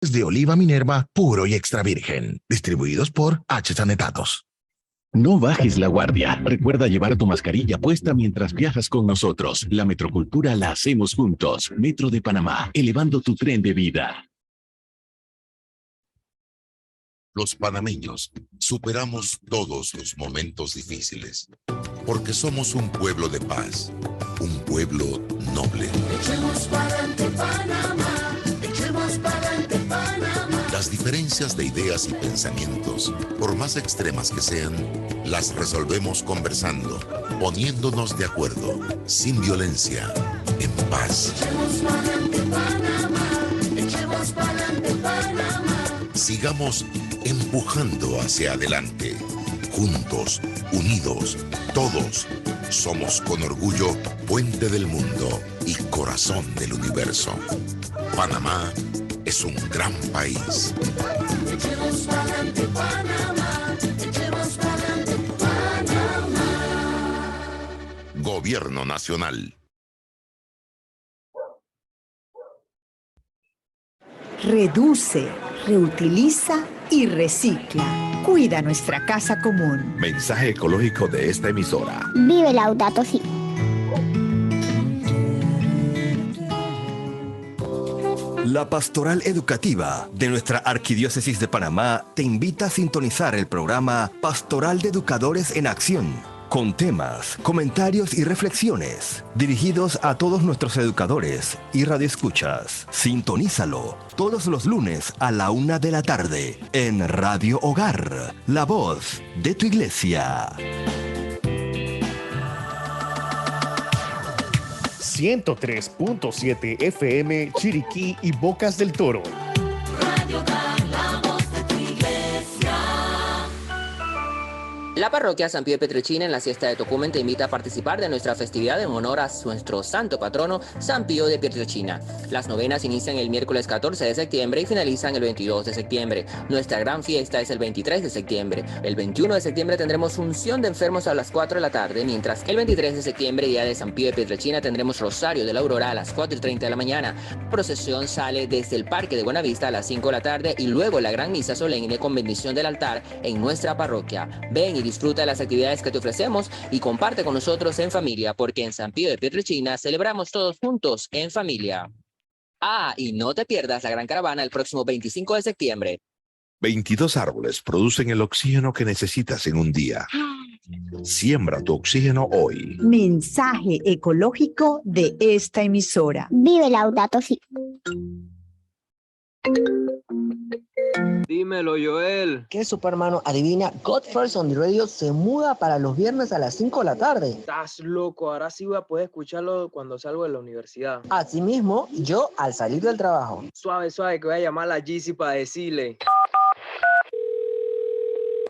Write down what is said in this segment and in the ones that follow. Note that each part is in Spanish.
de oliva Minerva puro y extra virgen, distribuidos por H. Sanetatos. No bajes la guardia. Recuerda llevar tu mascarilla puesta mientras viajas con nosotros. La metrocultura la hacemos juntos. Metro de Panamá, elevando tu tren de vida. Los panameños superamos todos los momentos difíciles, porque somos un pueblo de paz, un pueblo noble. Echemos pa'lante Panamá, echemos pa'lante Panamá. Las diferencias de ideas y pensamientos, por más extremas que sean, las resolvemos conversando, poniéndonos de acuerdo, sin violencia, en paz. Echemos pa'lante Panamá, echemos pa'lante Panamá. Sigamos empujando hacia adelante, juntos, unidos, todos. Somos con orgullo puente del mundo y corazón del universo. Panamá es un gran país. Echemos pa'lante Panamá, echemos pa'lante Panamá. Gobierno Nacional. Reduce, reutiliza y recicla. Cuida nuestra casa común. Mensaje ecológico de esta emisora. Vive Laudato Si. La Pastoral Educativa de nuestra Arquidiócesis de Panamá te invita a sintonizar el programa Pastoral de Educadores en Acción, con temas, comentarios y reflexiones dirigidos a todos nuestros educadores y radioescuchas. Sintonízalo todos los lunes a la 1 de la tarde en Radio Hogar, la voz de tu iglesia. 103.7 FM Chiriquí y Bocas del Toro. Radio Hogar, la voz de tu iglesia. La parroquia San Pío de Pietrelcina en la siesta de Tocumen te invita a participar de nuestra festividad en honor a nuestro santo patrono San Pío de Pietrelcina. Las novenas inician el miércoles 14 de septiembre y finalizan el 22 de septiembre. Nuestra gran fiesta es el 23 de septiembre. El 21 de septiembre tendremos unción de enfermos a las 4 de la tarde, mientras el 23 de septiembre, día de San Pío de Pietrelcina, tendremos Rosario de la Aurora a las 4:30 de la mañana. La procesión sale desde el Parque de Buenavista a las 5 de la tarde y luego la gran misa solemne con bendición del altar en nuestra parroquia. Ven y disfruta de las actividades que te ofrecemos y comparte con nosotros en familia, porque en San Pío de Pietrelcina celebramos todos juntos en familia. Ah, y no te pierdas la gran caravana el próximo 25 de septiembre. 22 árboles producen el oxígeno que necesitas en un día. Siembra tu oxígeno hoy. Mensaje ecológico de esta emisora. Vive Laudato Si. Dímelo, Joel. ¿Qué supa, hermano? Adivina, God First on the Radio se muda para los viernes a las 5 de la tarde. Estás loco, ahora sí voy a poder escucharlo cuando salgo de la universidad. Asimismo, yo al salir del trabajo. Suave, suave, que voy a llamar a la Gizzy para decirle.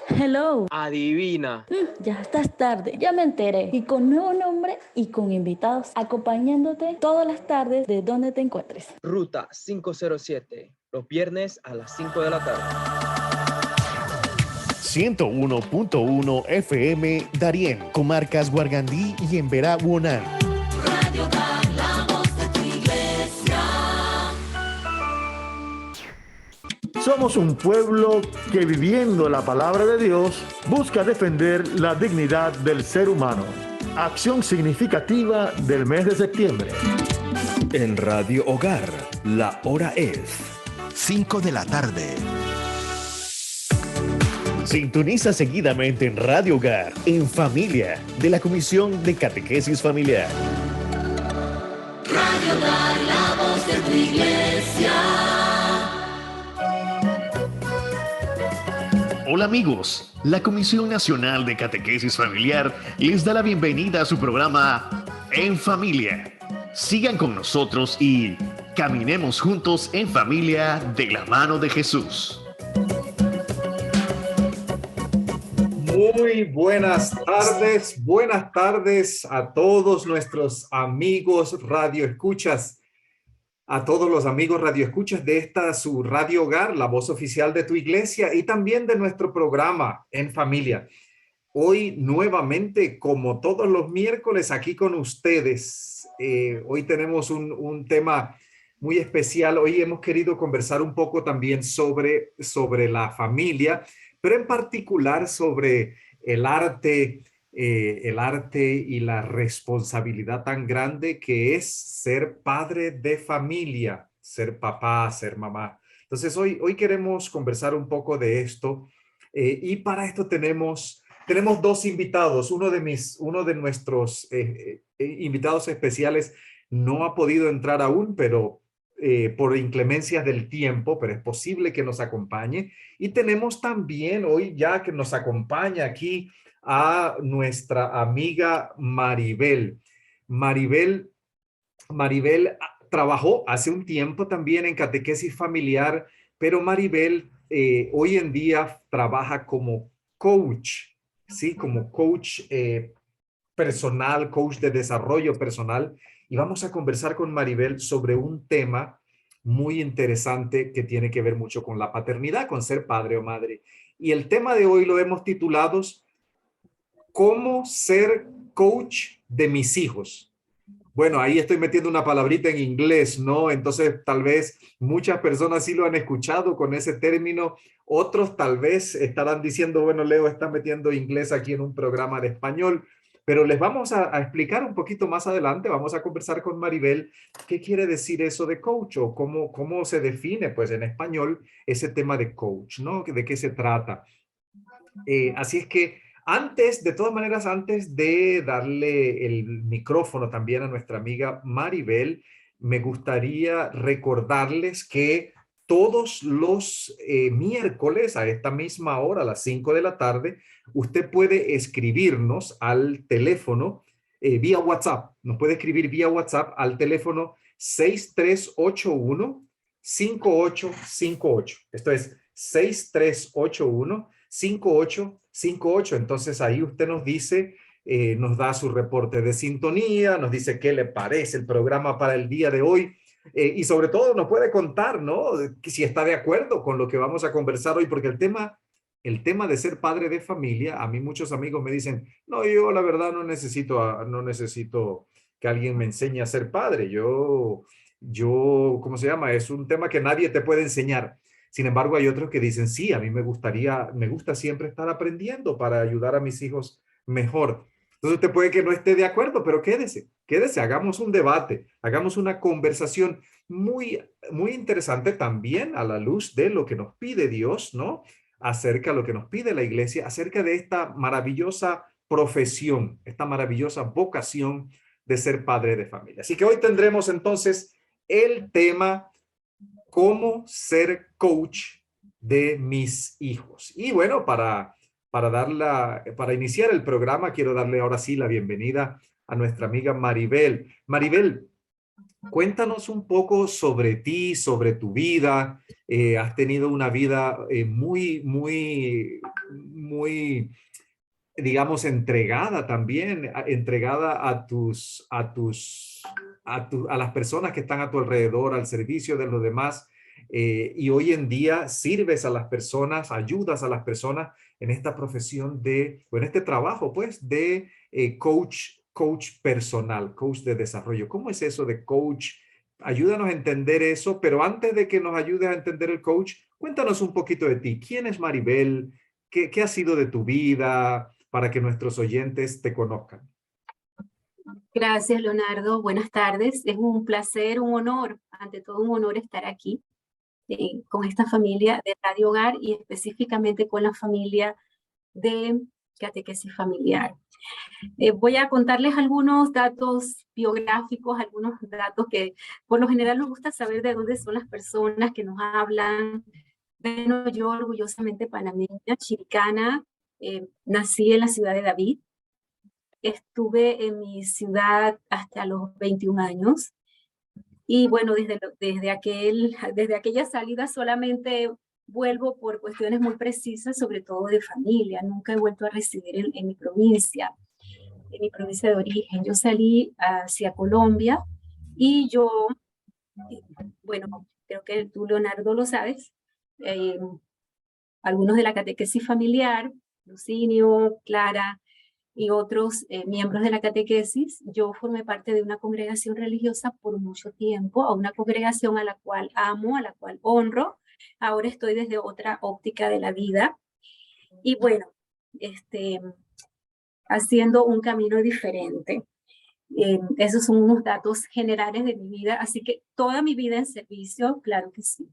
Hello. Adivina. Ya estás tarde, ya me enteré. Y con nuevo nombre y con invitados acompañándote todas las tardes de donde te encuentres. Ruta 507, los viernes a las 5 de la tarde. 101.1 FM Darién, comarcas Guargandí y Emberá Huonán. Radio Hogar, la voz de tu iglesia. Somos un pueblo que, viviendo la palabra de Dios, busca defender la dignidad del ser humano. Acción significativa del mes de septiembre. En Radio Hogar, la hora es 5 de la tarde. Sintoniza seguidamente en Radio Hogar, en familia, de la Comisión de Catequesis Familiar. Radio Hogar, la voz de tu iglesia. Hola amigos, la Comisión Nacional de Catequesis Familiar les da la bienvenida a su programa En Familia. Sigan con nosotros y caminemos juntos en familia de la mano de Jesús. Muy buenas tardes a todos nuestros amigos radioescuchas, a todos los amigos radioescuchas de esta su Radio Hogar, la voz oficial de tu iglesia y también de nuestro programa En Familia. Hoy nuevamente, como todos los miércoles, aquí con ustedes. Hoy tenemos un tema muy especial. Hoy hemos querido conversar un poco también sobre la familia, pero en particular sobre el arte y la responsabilidad tan grande que es ser padre de familia, ser papá, ser mamá. Entonces hoy queremos conversar un poco de esto y para esto tenemos dos invitados. Uno de nuestros invitados especiales no ha podido entrar aún, pero por inclemencias del tiempo, pero es posible que nos acompañe. Y tenemos también hoy ya que nos acompaña aquí a nuestra amiga Maribel. Maribel trabajó hace un tiempo también en catequesis familiar, pero Maribel hoy en día trabaja como coach, ¿sí? Como coach personal, coach de desarrollo personal. Y vamos a conversar con Maribel sobre un tema muy interesante que tiene que ver mucho con la paternidad, con ser padre o madre. Y el tema de hoy lo hemos titulado ¿Cómo ser coach de mis hijos? Bueno, ahí estoy metiendo una palabrita en inglés, ¿no? Entonces, tal vez muchas personas sí lo han escuchado con ese término. Otros tal vez estarán diciendo, bueno, Leo está metiendo inglés aquí en un programa de español. Pero les vamos a explicar un poquito más adelante. Vamos a conversar con Maribel qué quiere decir eso de coach o cómo se define, pues, en español ese tema de coach, ¿no? ¿De qué se trata? Así es que de todas maneras, antes de darle el micrófono también a nuestra amiga Maribel, me gustaría recordarles que todos los miércoles a esta misma hora, a las 5 de la tarde, usted puede escribirnos al teléfono vía WhatsApp. Nos puede escribir vía WhatsApp al teléfono 6381-5858. Esto es 6381-5858. Entonces ahí usted nos dice, nos da su reporte de sintonía, nos dice qué le parece el programa para el día de hoy y sobre todo nos puede contar, ¿no? Si está de acuerdo con lo que vamos a conversar hoy, porque el tema de ser padre de familia, a mí muchos amigos me dicen, no, yo la verdad no necesito que alguien me enseñe a ser padre. ¿Cómo se llama? Es un tema que nadie te puede enseñar. Sin embargo, hay otros que dicen, sí, a mí me gusta siempre estar aprendiendo para ayudar a mis hijos mejor. Entonces usted puede que no esté de acuerdo, pero quédese, hagamos un debate, hagamos una conversación muy, muy interesante también a la luz de lo que nos pide Dios, ¿no? Acerca de lo que nos pide la iglesia, acerca de esta maravillosa profesión, esta maravillosa vocación de ser padre de familia. Así que hoy tendremos entonces el tema cómo ser coach de mis hijos. Y bueno, para iniciar el programa, quiero darle ahora sí la bienvenida a nuestra amiga Maribel. Maribel, cuéntanos un poco sobre ti, sobre tu vida. Has tenido una vida muy, muy, muy, digamos, entregada también, entregada a las personas que están a tu alrededor, al servicio de los demás. Y hoy en día sirves a las personas, ayudas a las personas en esta profesión en este trabajo, pues, de coach personal, coach de desarrollo. ¿Cómo es eso de coach? Ayúdanos a entender eso, pero antes de que nos ayudes a entender el coach, cuéntanos un poquito de ti. ¿Quién es Maribel? ¿Qué ha sido de tu vida para que nuestros oyentes te conozcan? Gracias, Leonardo. Buenas tardes. Es un placer, un honor, ante todo un honor estar aquí con esta familia de Radio Hogar y específicamente con la familia de catequesis familiar. Voy a contarles algunos datos biográficos, algunos datos que por lo general nos gusta saber de dónde son las personas que nos hablan. Bueno, yo orgullosamente panameña, chiricana, nací en la ciudad de David. Estuve en mi ciudad hasta los 21 años. Y bueno, desde aquella salida solamente vuelvo por cuestiones muy precisas, sobre todo de familia. Nunca he vuelto a residir en mi provincia de origen. Yo salí hacia Colombia y yo, bueno, creo que tú, Leonardo, lo sabes, algunos de la catequesis familiar, Lucinio, Clara, y otros miembros de la catequesis, yo formé parte de una congregación religiosa por mucho tiempo, a una congregación a la cual amo, a la cual honro. Ahora estoy desde otra óptica de la vida. Y bueno, haciendo un camino diferente. Esos son unos datos generales de mi vida, así que toda mi vida en servicio, claro que sí.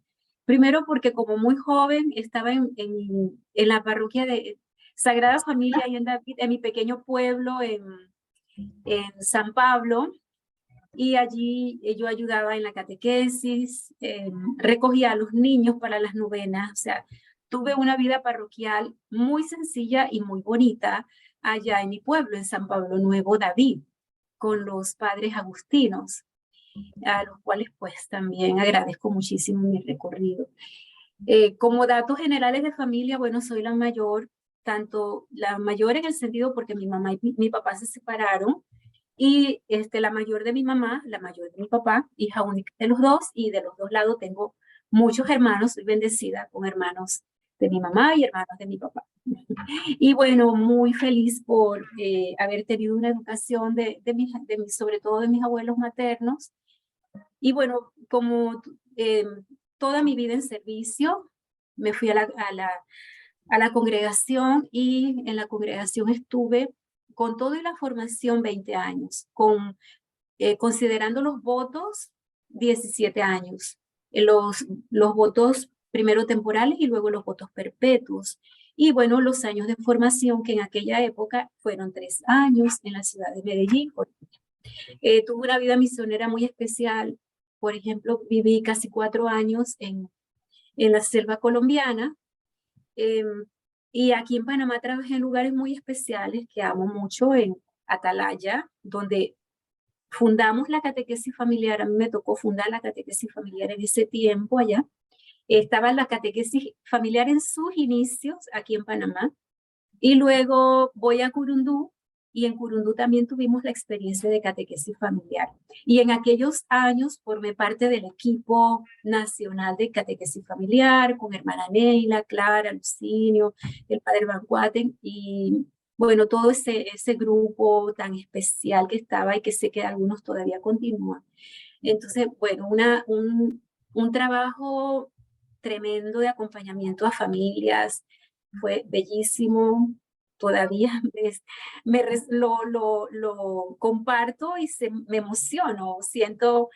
Primero porque como muy joven estaba en la parroquia de Sagrada Familia ahí en David, en mi pequeño pueblo en San Pablo, y allí yo ayudaba en la catequesis, recogía a los niños para las novenas, o sea, tuve una vida parroquial muy sencilla y muy bonita allá en mi pueblo, en San Pablo Nuevo, David, con los padres agustinos, a los cuales pues también agradezco muchísimo mi recorrido. Como datos generales de familia, bueno, soy la mayor, tanto la mayor en el sentido porque mi mamá y mi papá se separaron, y la mayor de mi mamá, la mayor de mi papá, hija única de los dos, y de los dos lados tengo muchos hermanos, soy bendecida con hermanos de mi mamá y hermanos de mi papá. Y bueno, muy feliz por haber tenido una educación sobre todo de mis abuelos maternos. Y bueno, como toda mi vida en servicio, me fui a la congregación, y en la congregación estuve con todo y la formación 20 años, considerando los votos 17 años, los votos primero temporales y luego los votos perpetuos. Y bueno, los años de formación que en aquella época fueron 3 años en la ciudad de Medellín. Tuve una vida misionera muy especial. Por ejemplo, viví casi 4 años en la selva colombiana. Y aquí en Panamá trabajé en lugares muy especiales que amo mucho, en Atalaya, donde fundamos la catequesis familiar. A mí me tocó fundar la catequesis familiar en ese tiempo allá. Estaba la catequesis familiar en sus inicios aquí en Panamá. Y luego voy a Curundú, y en Curundú también tuvimos la experiencia de catequesis familiar. Y en aquellos años formé parte del equipo nacional de catequesis familiar, con hermana Neila, Clara, Lucinio, el padre Van Cuaten, y bueno, todo ese grupo tan especial que estaba, y que sé que algunos todavía continúan. Entonces, bueno, un trabajo tremendo de acompañamiento a familias, fue bellísimo. Todavía lo comparto y me emociono, siento,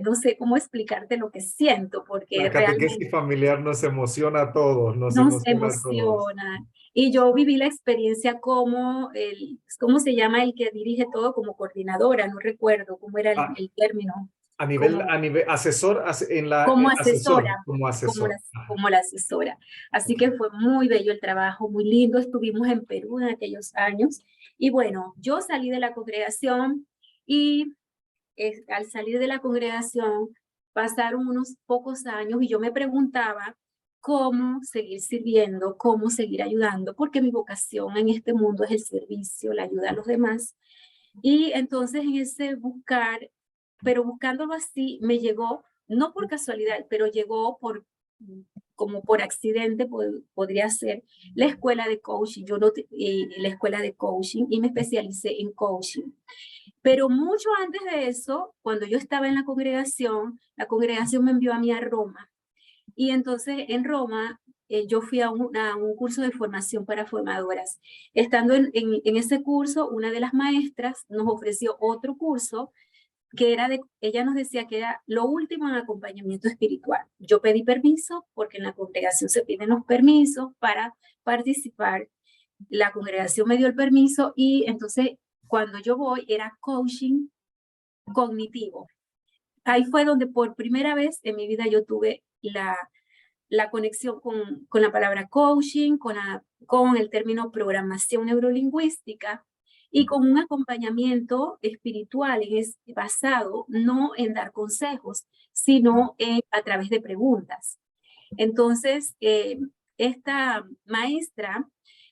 no sé cómo explicarte lo que siento, porque la catequesis realmente familiar nos emociona a todos, nos nos emociona a todos. emociona. Y yo viví la experiencia como ¿cómo se llama el que dirige todo? Como coordinadora, no recuerdo cómo era el término. A nivel asesor, como asesora, como la asesora. Así que fue muy bello el trabajo, muy lindo. Estuvimos en Perú en aquellos años. Y bueno, yo salí de la congregación, y al salir de la congregación pasaron unos pocos años, y yo me preguntaba cómo seguir sirviendo, cómo seguir ayudando, porque mi vocación en este mundo es el servicio, la ayuda a los demás. Y entonces en ese buscar, pero buscándolo así, me llegó, no por casualidad, pero llegó como por accidente, podría ser, la escuela de coaching. Yo la escuela de coaching, y me especialicé en coaching. Pero mucho antes de eso, cuando yo estaba en la congregación me envió a mí a Roma. Y entonces en Roma yo fui a un curso de formación para formadoras. Estando en ese curso, una de las maestras nos ofreció otro curso que ella nos decía que era lo último en acompañamiento espiritual. Yo pedí permiso, porque en la congregación se piden los permisos para participar. La congregación me dio el permiso, y entonces cuando yo voy era coaching cognitivo. Ahí fue donde por primera vez en mi vida yo tuve la conexión con la palabra coaching, con el término programación neurolingüística, y con un acompañamiento espiritual basado no en dar consejos, sino a través de preguntas. Entonces, esta maestra,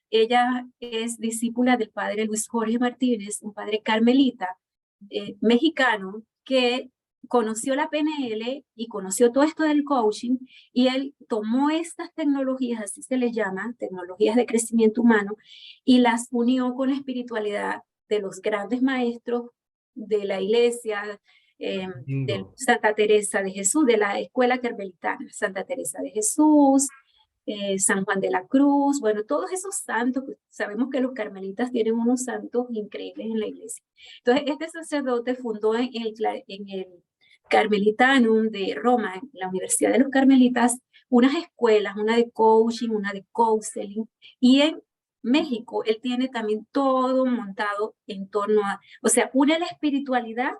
ella es discípula del padre Luis Jorge Martínez, un padre carmelita mexicano, que conoció la PNL y conoció todo esto del coaching, y él tomó estas tecnologías, así se les llama, tecnologías de crecimiento humano, y las unió con la espiritualidad de los grandes maestros de la iglesia, de Santa Teresa de Jesús, de la escuela carmelitana, Santa Teresa de Jesús, San Juan de la Cruz, bueno, todos esos santos, sabemos que los carmelitas tienen unos santos increíbles en la iglesia. Entonces, este sacerdote fundó en el Carmelitanum de Roma, en la Universidad de los Carmelitas, unas escuelas, una de coaching, una de counseling, y en México él tiene también todo montado en torno a, o sea, une la espiritualidad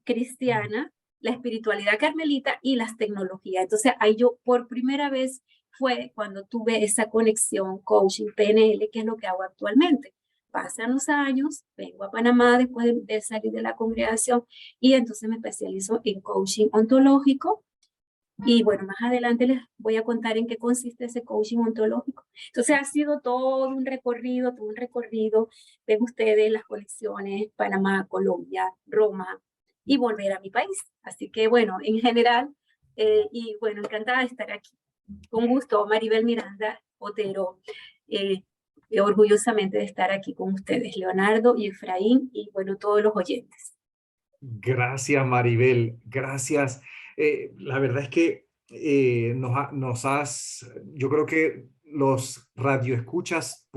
cristiana, la espiritualidad carmelita y las tecnologías. Entonces, ahí yo por primera vez fue cuando tuve esa conexión coaching PNL, que es lo que hago actualmente. Pasan los años, vengo a Panamá después de salir de la congregación y entonces me especializo en coaching ontológico. Y bueno, más adelante les voy a contar en qué consiste ese coaching ontológico. Entonces ha sido todo un recorrido. Ven ustedes las conexiones, Panamá, Colombia, Roma y volver a mi país. Así que bueno, en general, y bueno, encantada de estar aquí. Con gusto, Maribel Miranda Otero, orgullosamente de estar aquí con ustedes, Leonardo y Efraín, y bueno, todos los oyentes. Gracias, Maribel, gracias. La verdad es que yo creo que los radioescuchas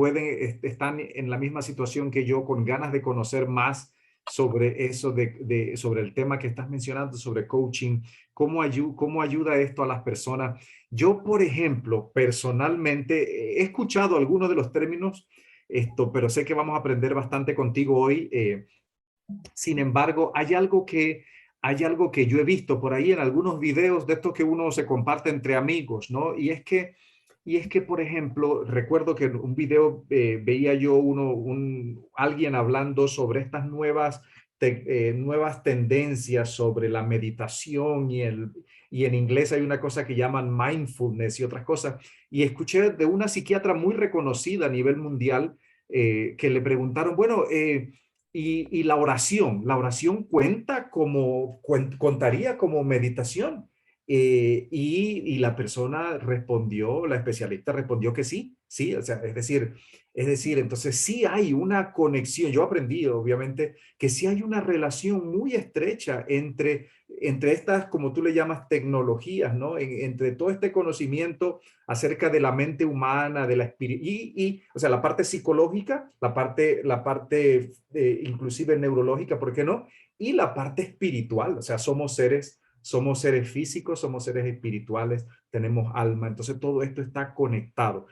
están en la misma situación que yo, con ganas de conocer más sobre eso, sobre el tema que estás mencionando, sobre coaching, cómo ayuda esto a las personas. Yo, por ejemplo, personalmente he escuchado algunos de los términos, pero sé que vamos a aprender bastante contigo hoy. Sin embargo, hay algo que yo he visto por ahí en algunos videos de estos que uno se comparte entre amigos, ¿no? Y es que, por ejemplo, recuerdo que en un video veía yo alguien hablando sobre estas nuevas tendencias sobre la meditación y en inglés hay una cosa que llaman mindfulness y otras cosas. Y escuché de una psiquiatra muy reconocida a nivel mundial que le preguntaron, bueno, y la oración contaría como meditación. Y la persona respondió, la especialista respondió que sí, o sea, es decir, entonces sí hay una conexión. Yo aprendí, obviamente, que sí hay una relación muy estrecha entre estas, como tú le llamas, tecnologías, ¿no? Entre todo este conocimiento acerca de la mente humana, de la o sea, la parte psicológica, la parte inclusive neurológica, ¿por qué no? Y la parte espiritual, o sea, somos seres físicos, somos seres espirituales, tenemos alma, entonces todo esto está conectado.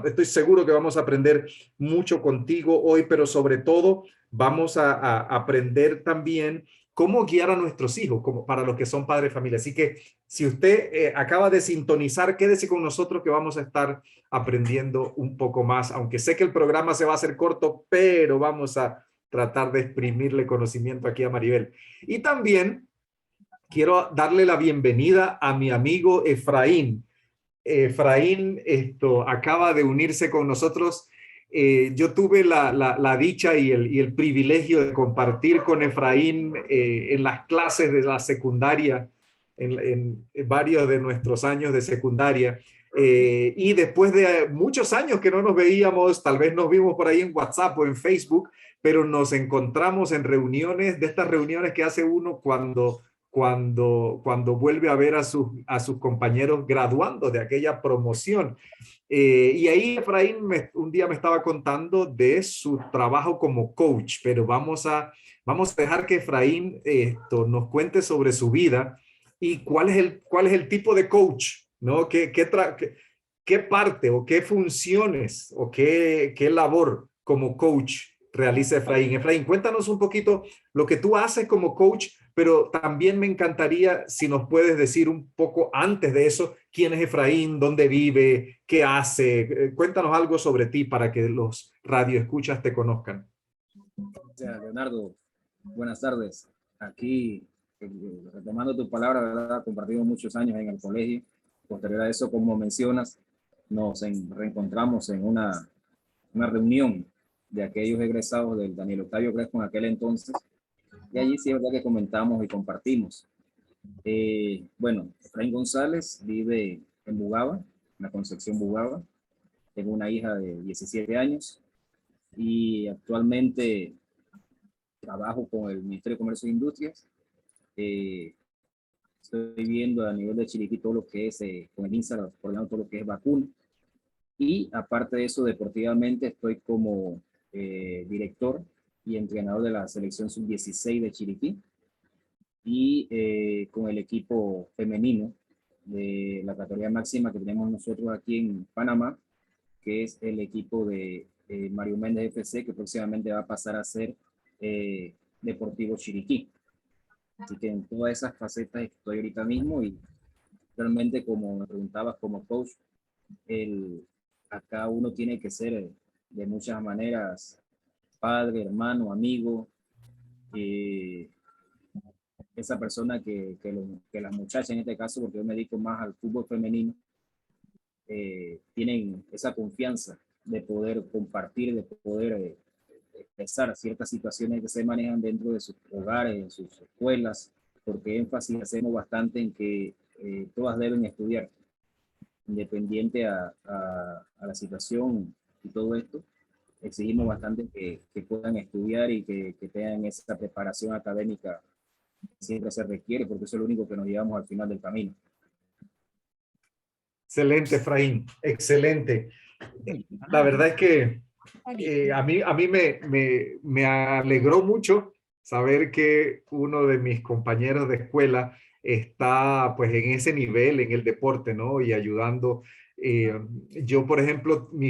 Estoy seguro que vamos a aprender mucho contigo hoy, pero sobre todo vamos a aprender también cómo guiar a nuestros hijos, como para los que son padres de familia. Así que si usted acaba de sintonizar, quédese con nosotros que vamos a estar aprendiendo un poco más, aunque sé que el programa se va a hacer corto, pero vamos a tratar de exprimirle conocimiento aquí a Maribel. Y también quiero darle la bienvenida a mi amigo Efraín. Efraín acaba de unirse con nosotros. Yo tuve la dicha y el privilegio de compartir con Efraín en las clases de la secundaria, en varios de nuestros años de secundaria. Y después de muchos años que no nos veíamos, tal vez nos vimos por ahí en WhatsApp o en Facebook, pero nos encontramos en reuniones, de estas reuniones que hace uno cuando vuelve a ver a sus compañeros graduando de aquella promoción. Y ahí Efraín un día me estaba contando de su trabajo como coach, pero vamos a dejar que Efraín nos cuente sobre su vida y cuál es el tipo de coach, ¿no? ¿Qué parte o qué funciones o qué labor como coach realiza Efraín? Efraín, cuéntanos un poquito lo que tú haces como coach, pero también me encantaría si nos puedes decir un poco antes de eso, quién es Efraín, dónde vive, qué hace. Cuéntanos algo sobre ti para que los radioescuchas te conozcan. Gracias, Leonardo. Buenas tardes. Aquí, retomando tu palabra, ¿verdad? Compartimos muchos años en el colegio. Posterior a eso, como mencionas, nos reencontramos en una reunión de aquellos egresados del Daniel Octavio Crespo en aquel entonces. Y allí sí es verdad que comentamos y compartimos. Bueno, Efraín González vive en Bugaba, en la Concepción Bugaba. Tengo una hija de 17 años y actualmente trabajo con el Ministerio de Comercio e Industrias. Estoy viendo a nivel de Chiriquí todo lo que es, con el INSA, coordinando todo lo que es vacuna. Y aparte de eso, deportivamente estoy como director y entrenador de la selección sub-16 de Chiriquí y con el equipo femenino de la categoría máxima que tenemos nosotros aquí en Panamá, que es el equipo de Mario Méndez FC, que próximamente va a pasar a ser Deportivo Chiriquí. Así que en todas esas facetas estoy ahorita mismo y realmente, como me preguntabas como coach, acá uno tiene que ser de muchas maneras padre, hermano, amigo, esa persona que las muchachas en este caso, porque yo me dedico más al fútbol femenino, tienen esa confianza de poder compartir, de poder expresar ciertas situaciones que se manejan dentro de sus hogares, en sus escuelas, porque énfasis hacemos bastante en que todas deben estudiar, independiente a la situación y todo esto. Exigimos bastante que puedan estudiar y que tengan esa preparación académica que siempre se requiere, porque eso es lo único que nos llevamos al final del camino. Excelente, Efraín, excelente. La verdad es que a mí me alegró mucho saber que uno de mis compañeros de escuela está pues en ese nivel en el deporte, ¿no? Y ayudando. Yo, por ejemplo, mi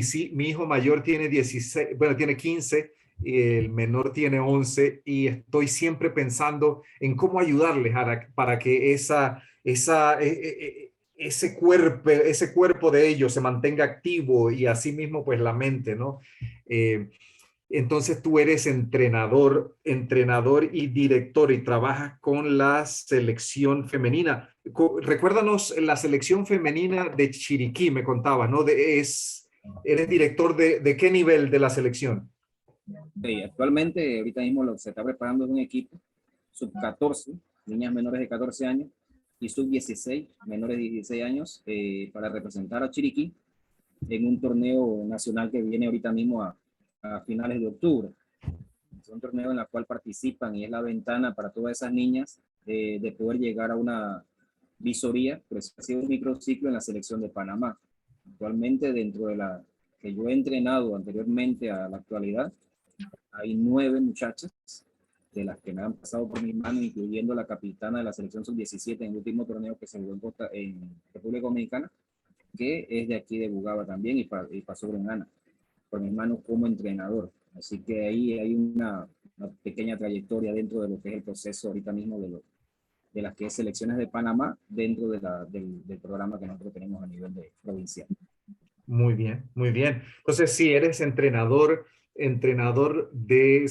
hijo mayor tiene 16, bueno, tiene 15, y el menor tiene 11, y estoy siempre pensando en cómo ayudarles para que ese cuerpo de ellos se mantenga activo y así mismo pues la mente, ¿no? Entonces tú eres entrenador y director y trabajas con la selección femenina. Recuérdanos la selección femenina de Chiriquí, me contabas, ¿no? Eres director de qué nivel de la selección. Actualmente, ahorita mismo se está preparando un equipo sub-14, niñas menores de 14 años, y sub-16, menores de 16 años, para representar a Chiriquí en un torneo nacional que viene ahorita mismo a finales de octubre. Es un torneo en el cual participan y es la ventana para todas esas niñas de poder llegar a una visoría, pues ha sido un microciclo en la selección de Panamá. Actualmente, dentro de la que yo he entrenado anteriormente a la actualidad, hay 9 muchachas de las que me han pasado por mis manos, incluyendo la capitana de la selección sub-17 en el último torneo que se jugó en República Dominicana, que es de aquí de Bugaba también y pasó en Ana por mis manos como entrenador. Así que ahí hay una pequeña trayectoria dentro de lo que es el proceso ahorita mismo de las que es selecciones de Panamá dentro del programa que nosotros tenemos a nivel provincial. Muy bien, muy bien. Entonces, sí, eres entrenador de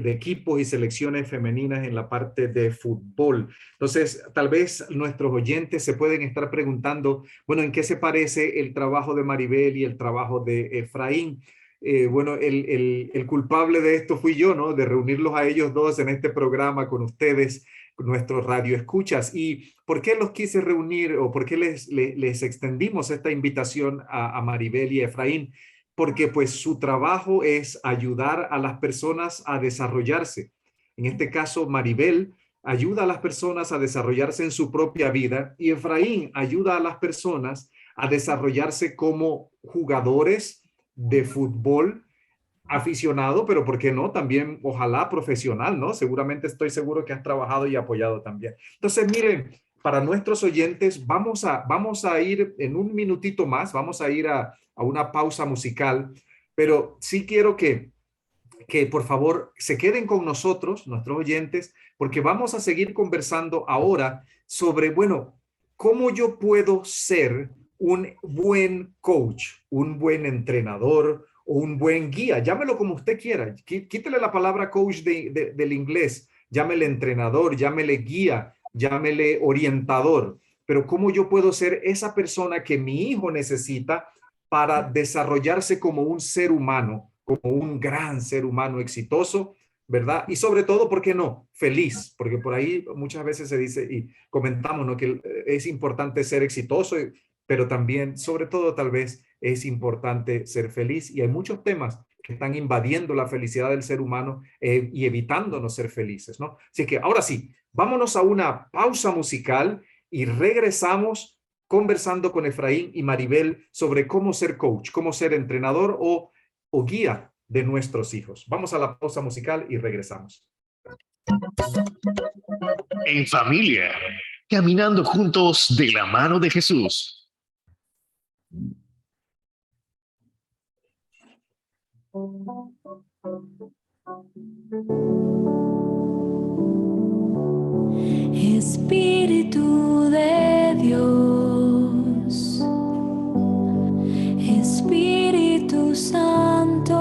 equipos y selecciones femeninas en la parte de fútbol. Entonces, tal vez nuestros oyentes se pueden estar preguntando, bueno, ¿en qué se parece el trabajo de Maribel y el trabajo de Efraín? Bueno, el culpable de esto fui yo, ¿no? De reunirlos a ellos dos en este programa con ustedes, nuestros radioescuchas. ¿Y por qué los quise reunir o por qué les extendimos esta invitación a Maribel y a Efraín? Porque pues su trabajo es ayudar a las personas a desarrollarse. En este caso, Maribel ayuda a las personas a desarrollarse en su propia vida y Efraín ayuda a las personas a desarrollarse como jugadores de fútbol aficionado, pero ¿por qué no? También, ojalá profesional, ¿no? Seguramente estoy seguro que has trabajado y apoyado también. Entonces, miren, para nuestros oyentes, vamos a ir en un minutito más, vamos a ir a una pausa musical, pero sí quiero que por favor se queden con nosotros, nuestros oyentes, porque vamos a seguir conversando ahora sobre, bueno, cómo yo puedo ser un buen coach, un buen entrenador o un buen guía, llámelo como usted quiera, quítele la palabra coach del inglés, llámele entrenador, llámele guía, llámele orientador, pero cómo yo puedo ser esa persona que mi hijo necesita para desarrollarse como un ser humano, como un gran ser humano exitoso, ¿verdad? Y sobre todo, ¿por qué no? Feliz, porque por ahí muchas veces se dice y comentamos, ¿no? Que es importante ser exitoso, pero también, sobre todo, tal vez es importante ser feliz. Y hay muchos temas que están invadiendo la felicidad del ser humano y evitándonos ser felices, ¿no? Así que ahora sí, vámonos a una pausa musical y regresamos conversando con Efraín y Maribel sobre cómo ser coach, cómo ser entrenador o guía de nuestros hijos. Vamos a la pausa musical y regresamos. En familia, caminando juntos de la mano de Jesús. Espíritu de Dios, Espíritu Santo,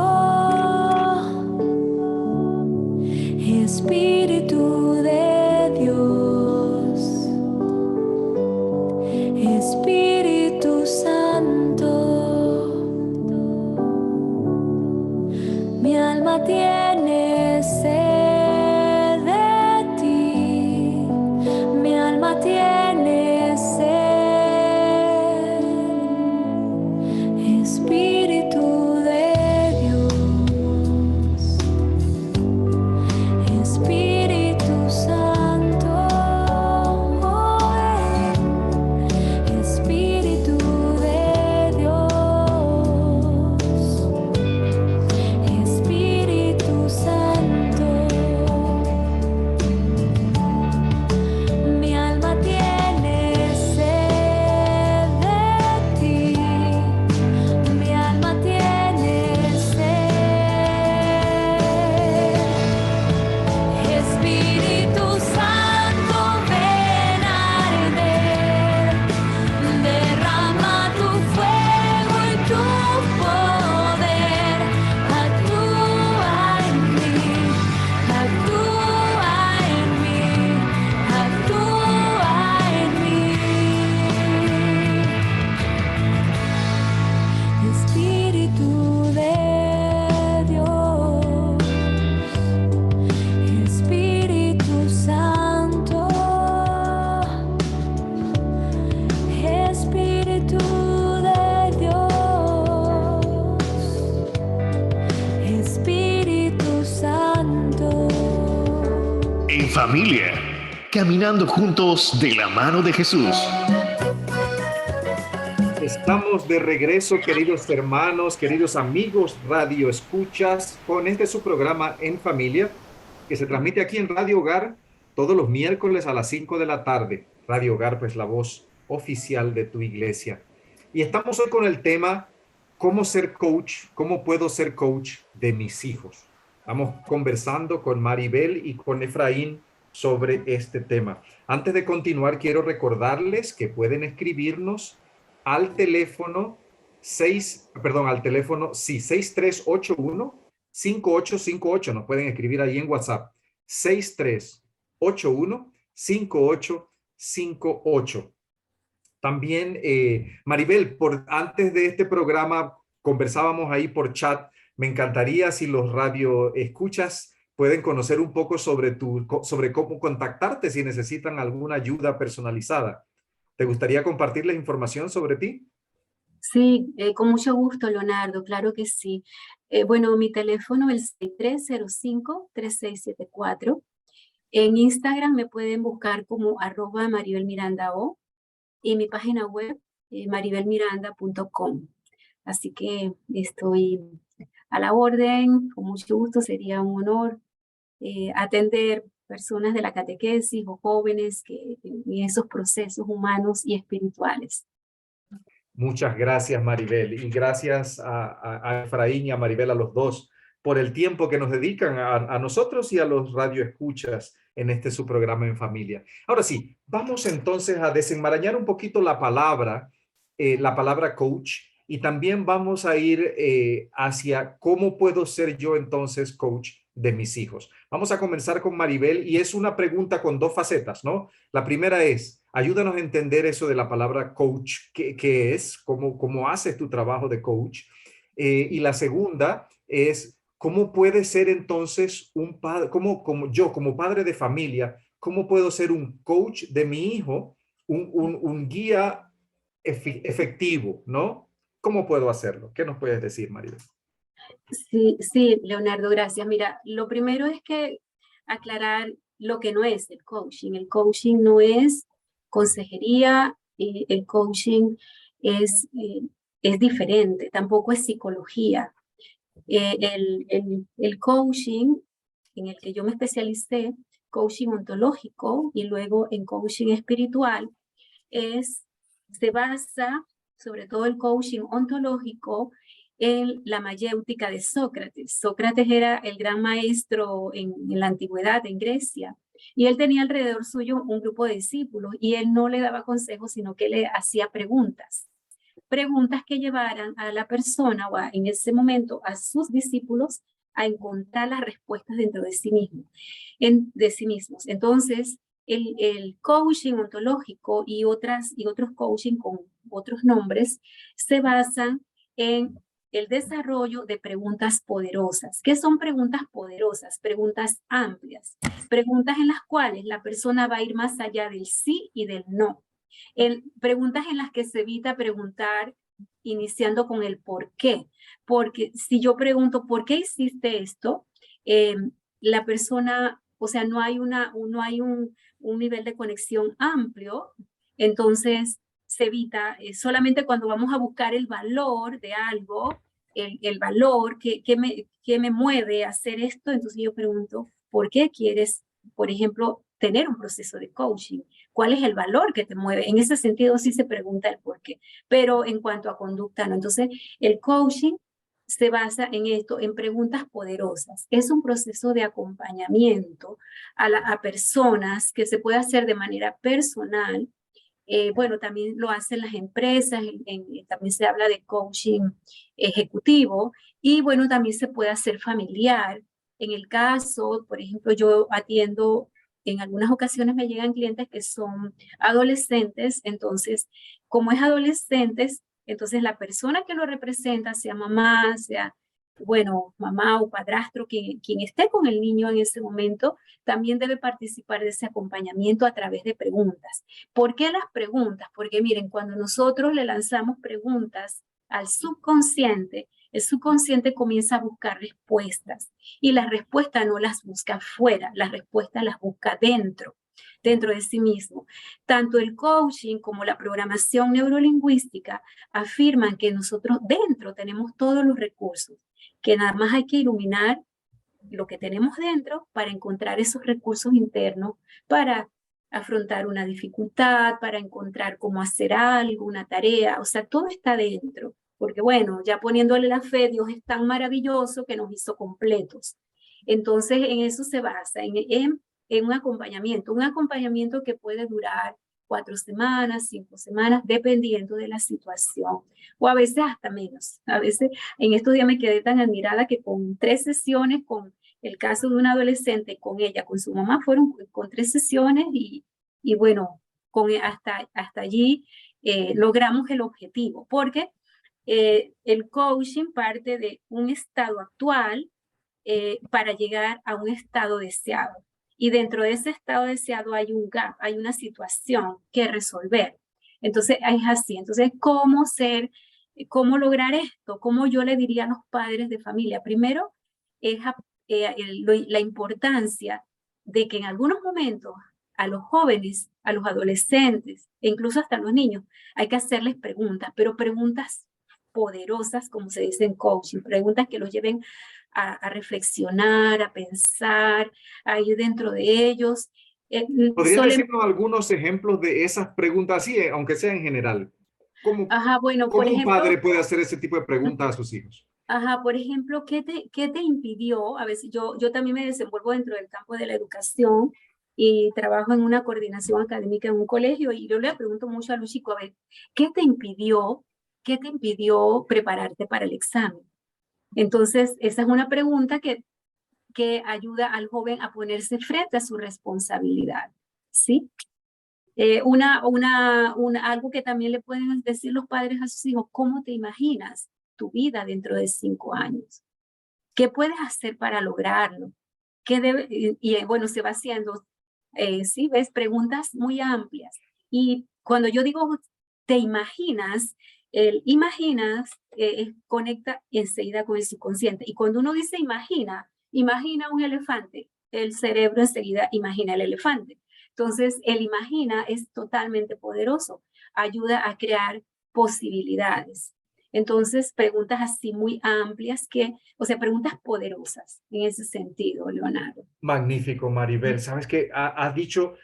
Espíritu de Dios, Espíritu Santo, mi alma tiene sed de ti, mi alma tiene sed, Espíritu de Dios, Espíritu Santo, Espíritu de Dios, Espíritu Santo, mi alma tiene sed de ti, mi alma tiene sed, Espíritu Santo, ven a arder, derrama tu fuego y tu poder, actúa en mí, actúa en mí, actúa en mí. Espíritu de Dios, Espíritu Santo, Espíritu de Dios, Espíritu Santo. En familia, caminando juntos de la mano de Jesús. Estamos de regreso, queridos hermanos, queridos amigos Radio Escuchas, con su programa En Familia, que se transmite aquí en Radio Hogar todos los miércoles a las 5 de la tarde. Radio Hogar, pues la voz oficial de tu iglesia. Y estamos hoy con el tema, ¿cómo ser coach? ¿Cómo puedo ser coach de mis hijos? Estamos conversando con Maribel y con Efraín sobre este tema. Antes de continuar, quiero recordarles que pueden escribirnos al teléfono 6381-5858. Nos pueden escribir ahí en WhatsApp. 6381-5858. También, Maribel, antes de este programa conversábamos ahí por chat. Me encantaría si los radio escuchas pueden conocer un poco sobre cómo contactarte si necesitan alguna ayuda personalizada. ¿Te gustaría compartirles información sobre ti? Sí, con mucho gusto, Leonardo, claro que sí. Bueno, mi teléfono es 6305-3674. En Instagram me pueden buscar como @maribelmirandao y mi página web maribelmiranda.com. Así que estoy a la orden, con mucho gusto, sería un honor atender personas de la catequesis o jóvenes que en esos procesos humanos y espirituales. Muchas gracias, Maribel, y gracias a Efraín y a Maribel, a los dos, por el tiempo que nos dedican a nosotros y a los radioescuchas en su programa En Familia. Ahora sí, vamos entonces a desenmarañar un poquito la palabra coach, y también vamos a ir hacia cómo puedo ser yo entonces coach de mis hijos. Vamos a comenzar con Maribel, y es una pregunta con dos facetas, ¿no? La primera es, ayúdanos a entender eso de la palabra coach, ¿qué es? ¿Cómo haces tu trabajo de coach? Y la segunda es, ¿cómo puede ser entonces un padre, como yo, como padre de familia, cómo puedo ser un coach de mi hijo, un guía efectivo, ¿no? ¿Cómo puedo hacerlo? ¿Qué nos puedes decir, Maribel? Sí, sí, Leonardo, gracias. Mira, lo primero es que aclarar lo que no es el coaching. El coaching no es consejería, el coaching es diferente, tampoco es psicología. El coaching en el que yo me especialicé, coaching ontológico y luego en coaching espiritual, se basa, sobre todo el coaching ontológico, en la mayéutica de Sócrates. Sócrates era el gran maestro en la antigüedad en Grecia y él tenía alrededor suyo un grupo de discípulos y él no le daba consejos, sino que le hacía preguntas que llevaran a la persona o en ese momento a sus discípulos a encontrar las respuestas dentro de sí mismos. Entonces, el coaching ontológico y otros coaching con otros nombres se basan en el desarrollo de preguntas poderosas. ¿Qué son preguntas poderosas? Preguntas amplias, preguntas en las cuales la persona va a ir más allá del sí y del no. Preguntas en las que se evita preguntar iniciando con el por qué. Porque si yo pregunto, ¿por qué hiciste esto? La persona, o sea, no hay un nivel de conexión amplio, entonces se evita solamente cuando vamos a buscar el valor de algo, el valor que me mueve a hacer esto, entonces yo pregunto, ¿por qué quieres, por ejemplo, tener un proceso de coaching? ¿Cuál es el valor que te mueve? En ese sentido sí se pregunta el por qué, pero en cuanto a conducta no. Entonces el coaching se basa en esto, en preguntas poderosas. Es un proceso de acompañamiento a personas que se puede hacer de manera personal. Bueno, también lo hacen las empresas, también se habla de coaching ejecutivo y bueno, también se puede hacer familiar. En el caso, por ejemplo, yo atiendo, en algunas ocasiones me llegan clientes que son adolescentes, entonces, como es adolescentes, entonces la persona que lo representa, sea mamá, sea, bueno, mamá o padrastro, quien esté con el niño en ese momento, también debe participar de ese acompañamiento a través de preguntas. ¿Por qué las preguntas? Porque miren, cuando nosotros le lanzamos preguntas al subconsciente, el subconsciente comienza a buscar respuestas y las respuestas no las busca afuera, las respuestas las busca dentro de sí mismo. Tanto el coaching como la programación neurolingüística afirman que nosotros dentro tenemos todos los recursos, que nada más hay que iluminar lo que tenemos dentro para encontrar esos recursos internos, para afrontar una dificultad, para encontrar cómo hacer algo, una tarea, o sea, todo está dentro, porque bueno, ya poniéndole la fe, Dios es tan maravilloso que nos hizo completos. Entonces, en eso se basa, en un acompañamiento que puede durar 4 semanas, 5 semanas, dependiendo de la situación, o a veces hasta menos. A veces, en estos días me quedé tan admirada que con 3 sesiones, con el caso de una adolescente, con ella, con su mamá, fueron con 3 sesiones y bueno, hasta allí logramos el objetivo, porque el coaching parte de un estado actual para llegar a un estado deseado. Y dentro de ese estado deseado hay un gap, hay una situación que resolver. Entonces es así. Entonces, ¿cómo lograr esto? ¿Cómo yo le diría a los padres de familia? Primero, es la importancia de que en algunos momentos a los jóvenes, a los adolescentes e incluso hasta a los niños, hay que hacerles preguntas, pero preguntas poderosas, como se dice en coaching, preguntas que los lleven a reflexionar, a pensar, a ir dentro de ellos. ¿Podrías decirnos algunos ejemplos de esas preguntas, así, aunque sea en general? ¿Cómo un padre puede hacer ese tipo de preguntas a sus hijos? Ajá, por ejemplo, ¿qué te impidió? A veces yo también me desenvuelvo dentro del campo de la educación y trabajo en una coordinación académica en un colegio y yo le pregunto mucho a los chicos, a ver, ¿qué te impidió prepararte para el examen? Entonces, esa es una pregunta que ayuda al joven a ponerse frente a su responsabilidad, ¿sí? Algo que también le pueden decir los padres a sus hijos, ¿cómo te imaginas tu vida dentro de 5 años? ¿Qué puedes hacer para lograrlo? Bueno, se va haciendo, sí, ves, preguntas muy amplias. Y cuando yo digo, te imaginas, el imaginas conecta enseguida con el subconsciente. Y cuando uno dice imagina un elefante, el cerebro enseguida imagina el elefante. Entonces, el imagina es totalmente poderoso, ayuda a crear posibilidades. Entonces, preguntas así muy amplias o sea, preguntas poderosas en ese sentido, Leonardo. Magnífico, Maribel. Sabes que has dicho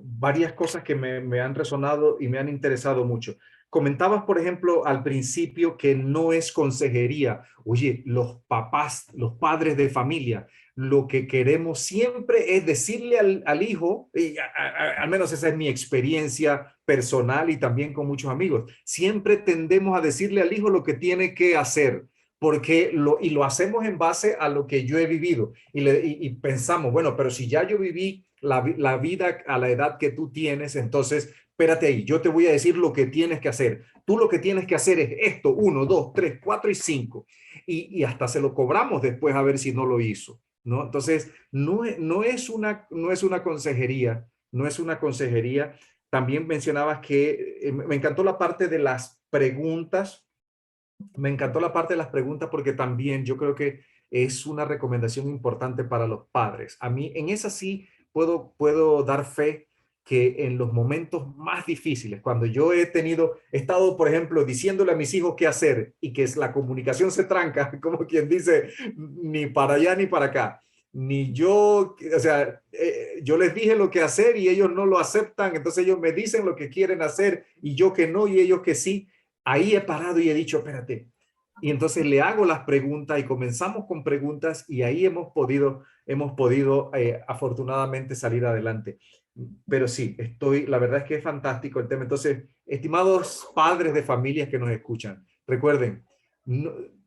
varias cosas que me han resonado y me han interesado mucho. Comentabas, por ejemplo, al principio que no es consejería. Oye, los papás, los padres de familia, lo que queremos siempre es decirle al hijo, y al menos esa es mi experiencia personal y también con muchos amigos, siempre tendemos a decirle al hijo lo que tiene que hacer, porque lo hacemos en base a lo que yo he vivido y pensamos, bueno, pero si ya yo viví la vida a la edad que tú tienes, entonces espérate ahí, yo te voy a decir lo que tienes que hacer. Tú lo que tienes que hacer es esto, 1, 2, 3, 4 y 5. Y hasta se lo cobramos después a ver si no lo hizo, ¿no? Entonces, no es una consejería, no es una consejería. También mencionabas que me encantó la parte de las preguntas. Me encantó la parte de las preguntas porque también yo creo que es una recomendación importante para los padres. A mí en esa sí puedo dar fe que en los momentos más difíciles, cuando yo he estado, por ejemplo, diciéndole a mis hijos qué hacer y que la comunicación se tranca, como quien dice, ni para allá ni para acá, ni yo, o sea, yo les dije lo que hacer y ellos no lo aceptan, entonces ellos me dicen lo que quieren hacer y yo que no y ellos que sí. Ahí he parado y he dicho, espérate. Y entonces le hago las preguntas y comenzamos con preguntas y ahí hemos podido afortunadamente salir adelante. Pero sí, la verdad es que es fantástico el tema. Entonces, estimados padres de familias que nos escuchan, recuerden,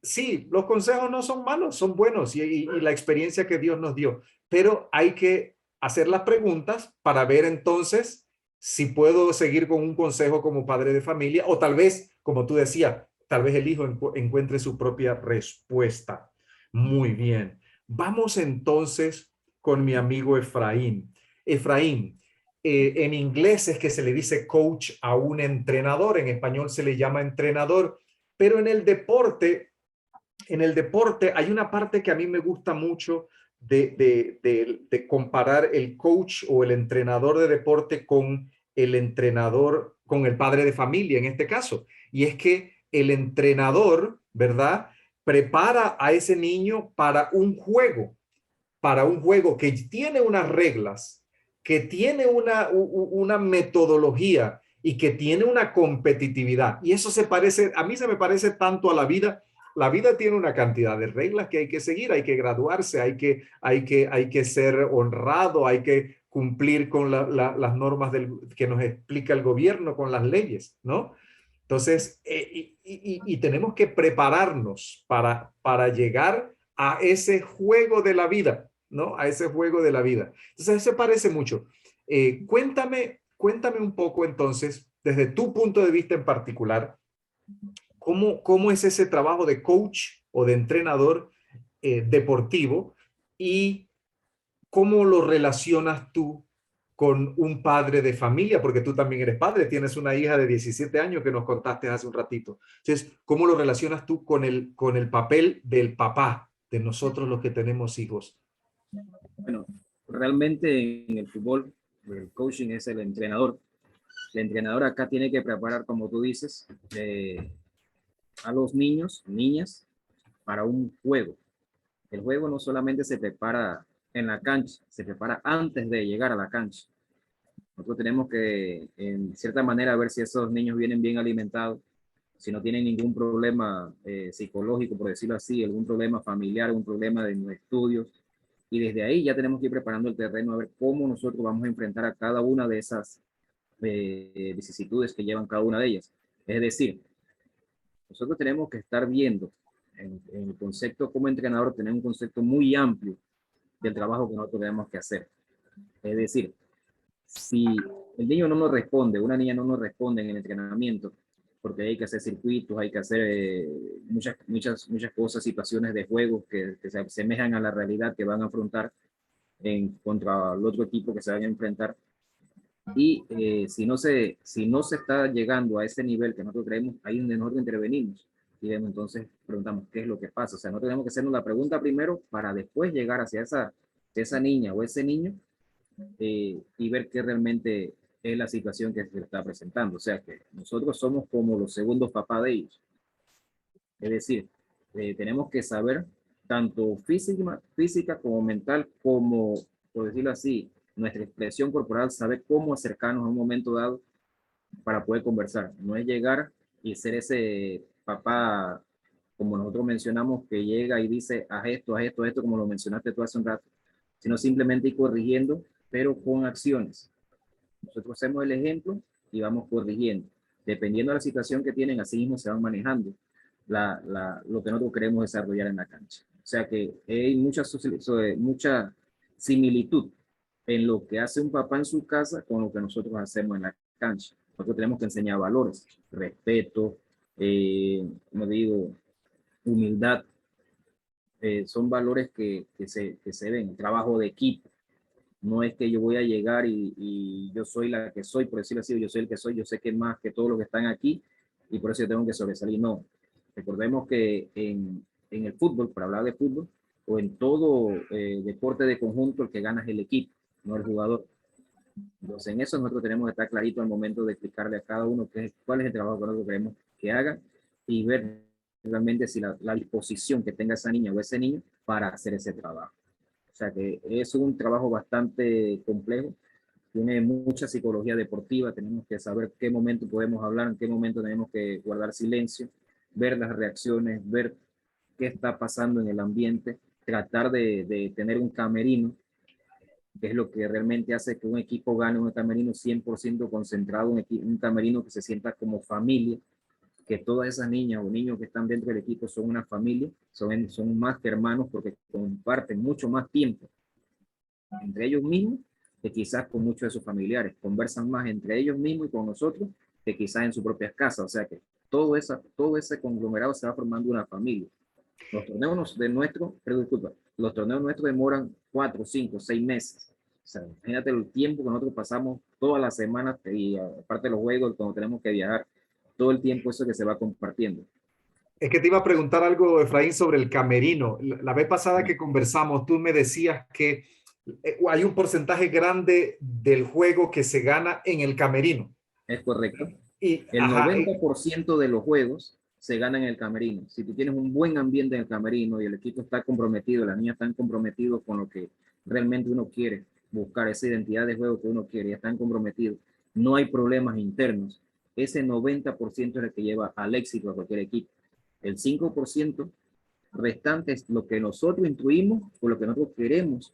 sí, los consejos no son malos, son buenos y la experiencia que Dios nos dio, pero hay que hacer las preguntas para ver entonces si puedo seguir con un consejo como padre de familia o tal vez, como tú decías, tal vez el hijo encuentre su propia respuesta. Muy bien. Vamos entonces con mi amigo Efraín. Efraín, en inglés es que se le dice coach a un entrenador, en español se le llama entrenador, pero en el deporte hay una parte que a mí me gusta mucho de comparar el coach o el entrenador de deporte con el entrenador, con el padre de familia en este caso. Y es que el entrenador, ¿verdad? Prepara a ese niño para un juego que tiene unas reglas, que tiene una metodología y que tiene una competitividad. Y eso a mí se me parece tanto a la vida. La vida tiene una cantidad de reglas que hay que seguir, hay que graduarse, hay que ser honrado, hay que cumplir con las normas que nos explica el gobierno, con las leyes, ¿no? Entonces, y tenemos que prepararnos para llegar a ese juego de la vida, ¿no? A ese juego de la vida. Entonces, se parece mucho. Cuéntame un poco entonces, desde tu punto de vista en particular, ¿cómo es ese trabajo de coach o de entrenador deportivo y cómo lo relacionas tú con un padre de familia? Porque tú también eres padre, tienes una hija de 17 años que nos contaste hace un ratito. Entonces, ¿cómo lo relacionas tú con el papel del papá, de nosotros los que tenemos hijos? Bueno, realmente en el fútbol, el coaching es el entrenador. El entrenador acá tiene que preparar, como tú dices, a los niños, niñas, para un juego. El juego no solamente se prepara en la cancha, se prepara antes de llegar a la cancha. Nosotros tenemos que, en cierta manera, ver si esos niños vienen bien alimentados, si no tienen ningún problema psicológico, por decirlo así, algún problema familiar, algún problema de estudios. Y desde ahí ya tenemos que ir preparando el terreno a ver cómo nosotros vamos a enfrentar a cada una de esas vicisitudes que llevan cada una de ellas. Es decir, nosotros tenemos que estar viendo en el concepto como entrenador, tener un concepto muy amplio del trabajo que nosotros tenemos que hacer. Es decir, si el niño no nos responde, una niña no nos responde en el entrenamiento, porque hay que hacer circuitos, hay que hacer muchas cosas, situaciones de juego que se asemejan a la realidad que van a afrontar contra el otro equipo que se van a enfrentar. Y si no se está llegando a ese nivel que nosotros creemos, ahí donde nosotros intervenimos. Y entonces preguntamos qué es lo que pasa. O sea, nosotros tenemos que hacernos la pregunta primero para después llegar hacia esa niña o ese niño y ver qué realmente es la situación que se está presentando. O sea, que nosotros somos como los segundos papás de ellos. Es decir, tenemos que saber tanto física como mental, como, por decirlo así, nuestra expresión corporal, saber cómo acercarnos a un momento dado para poder conversar. No es llegar y ser ese papá, como nosotros mencionamos, que llega y dice, haz esto, como lo mencionaste tú hace un rato, sino simplemente ir corrigiendo, pero con acciones. Nosotros hacemos el ejemplo y vamos corrigiendo. Dependiendo de la situación que tienen, así mismo se van manejando lo que nosotros queremos desarrollar en la cancha. O sea que hay mucha similitud en lo que hace un papá en su casa con lo que nosotros hacemos en la cancha. Nosotros tenemos que enseñar valores, respeto, como digo, humildad. Son valores que se ven, trabajo de equipo. No es que yo voy a llegar y yo soy la que soy, por decirlo así, yo soy el que soy, yo sé que más que todos los que están aquí y por eso yo tengo que sobresalir. No, recordemos que en el fútbol, para hablar de fútbol, o en todo deporte de conjunto, el que gana es el equipo, no el jugador. Entonces en eso nosotros tenemos que estar clarito al momento de explicarle a cada uno cuál es el trabajo que nosotros queremos que haga y ver realmente si la disposición que tenga esa niña o ese niño para hacer ese trabajo. O sea que es un trabajo bastante complejo, tiene mucha psicología deportiva, tenemos que saber qué momento podemos hablar, en qué momento tenemos que guardar silencio, ver las reacciones, ver qué está pasando en el ambiente, tratar de tener un camerino, que es lo que realmente hace que un equipo gane, un camerino 100% concentrado, un camerino que se sienta como familia, que todas esas niñas o niños que están dentro del equipo son una familia, son más que hermanos porque comparten mucho más tiempo entre ellos mismos que quizás con muchos de sus familiares, conversan más entre ellos mismos y con nosotros que quizás en sus propias casas, o sea que todo ese conglomerado se va formando una familia. Los torneos nuestros demoran 4, 5, 6 meses. O sea, imagínate el tiempo que nosotros pasamos todas las semanas y aparte de los juegos, cuando tenemos que viajar, todo el tiempo eso que se va compartiendo. Es que te iba a preguntar algo, Efraín, sobre el camerino. La vez pasada que conversamos, tú me decías que hay un porcentaje grande del juego que se gana en el camerino. Es correcto. Y el 90% de los juegos se gana en el camerino. Si tú tienes un buen ambiente en el camerino y el equipo está comprometido, las niñas están comprometidos con lo que realmente uno quiere, buscar esa identidad de juego que uno quiere, y están comprometidos, no hay problemas internos. Ese 90% es el que lleva al éxito a cualquier equipo. El 5% restante es lo que nosotros intuimos o lo que nosotros queremos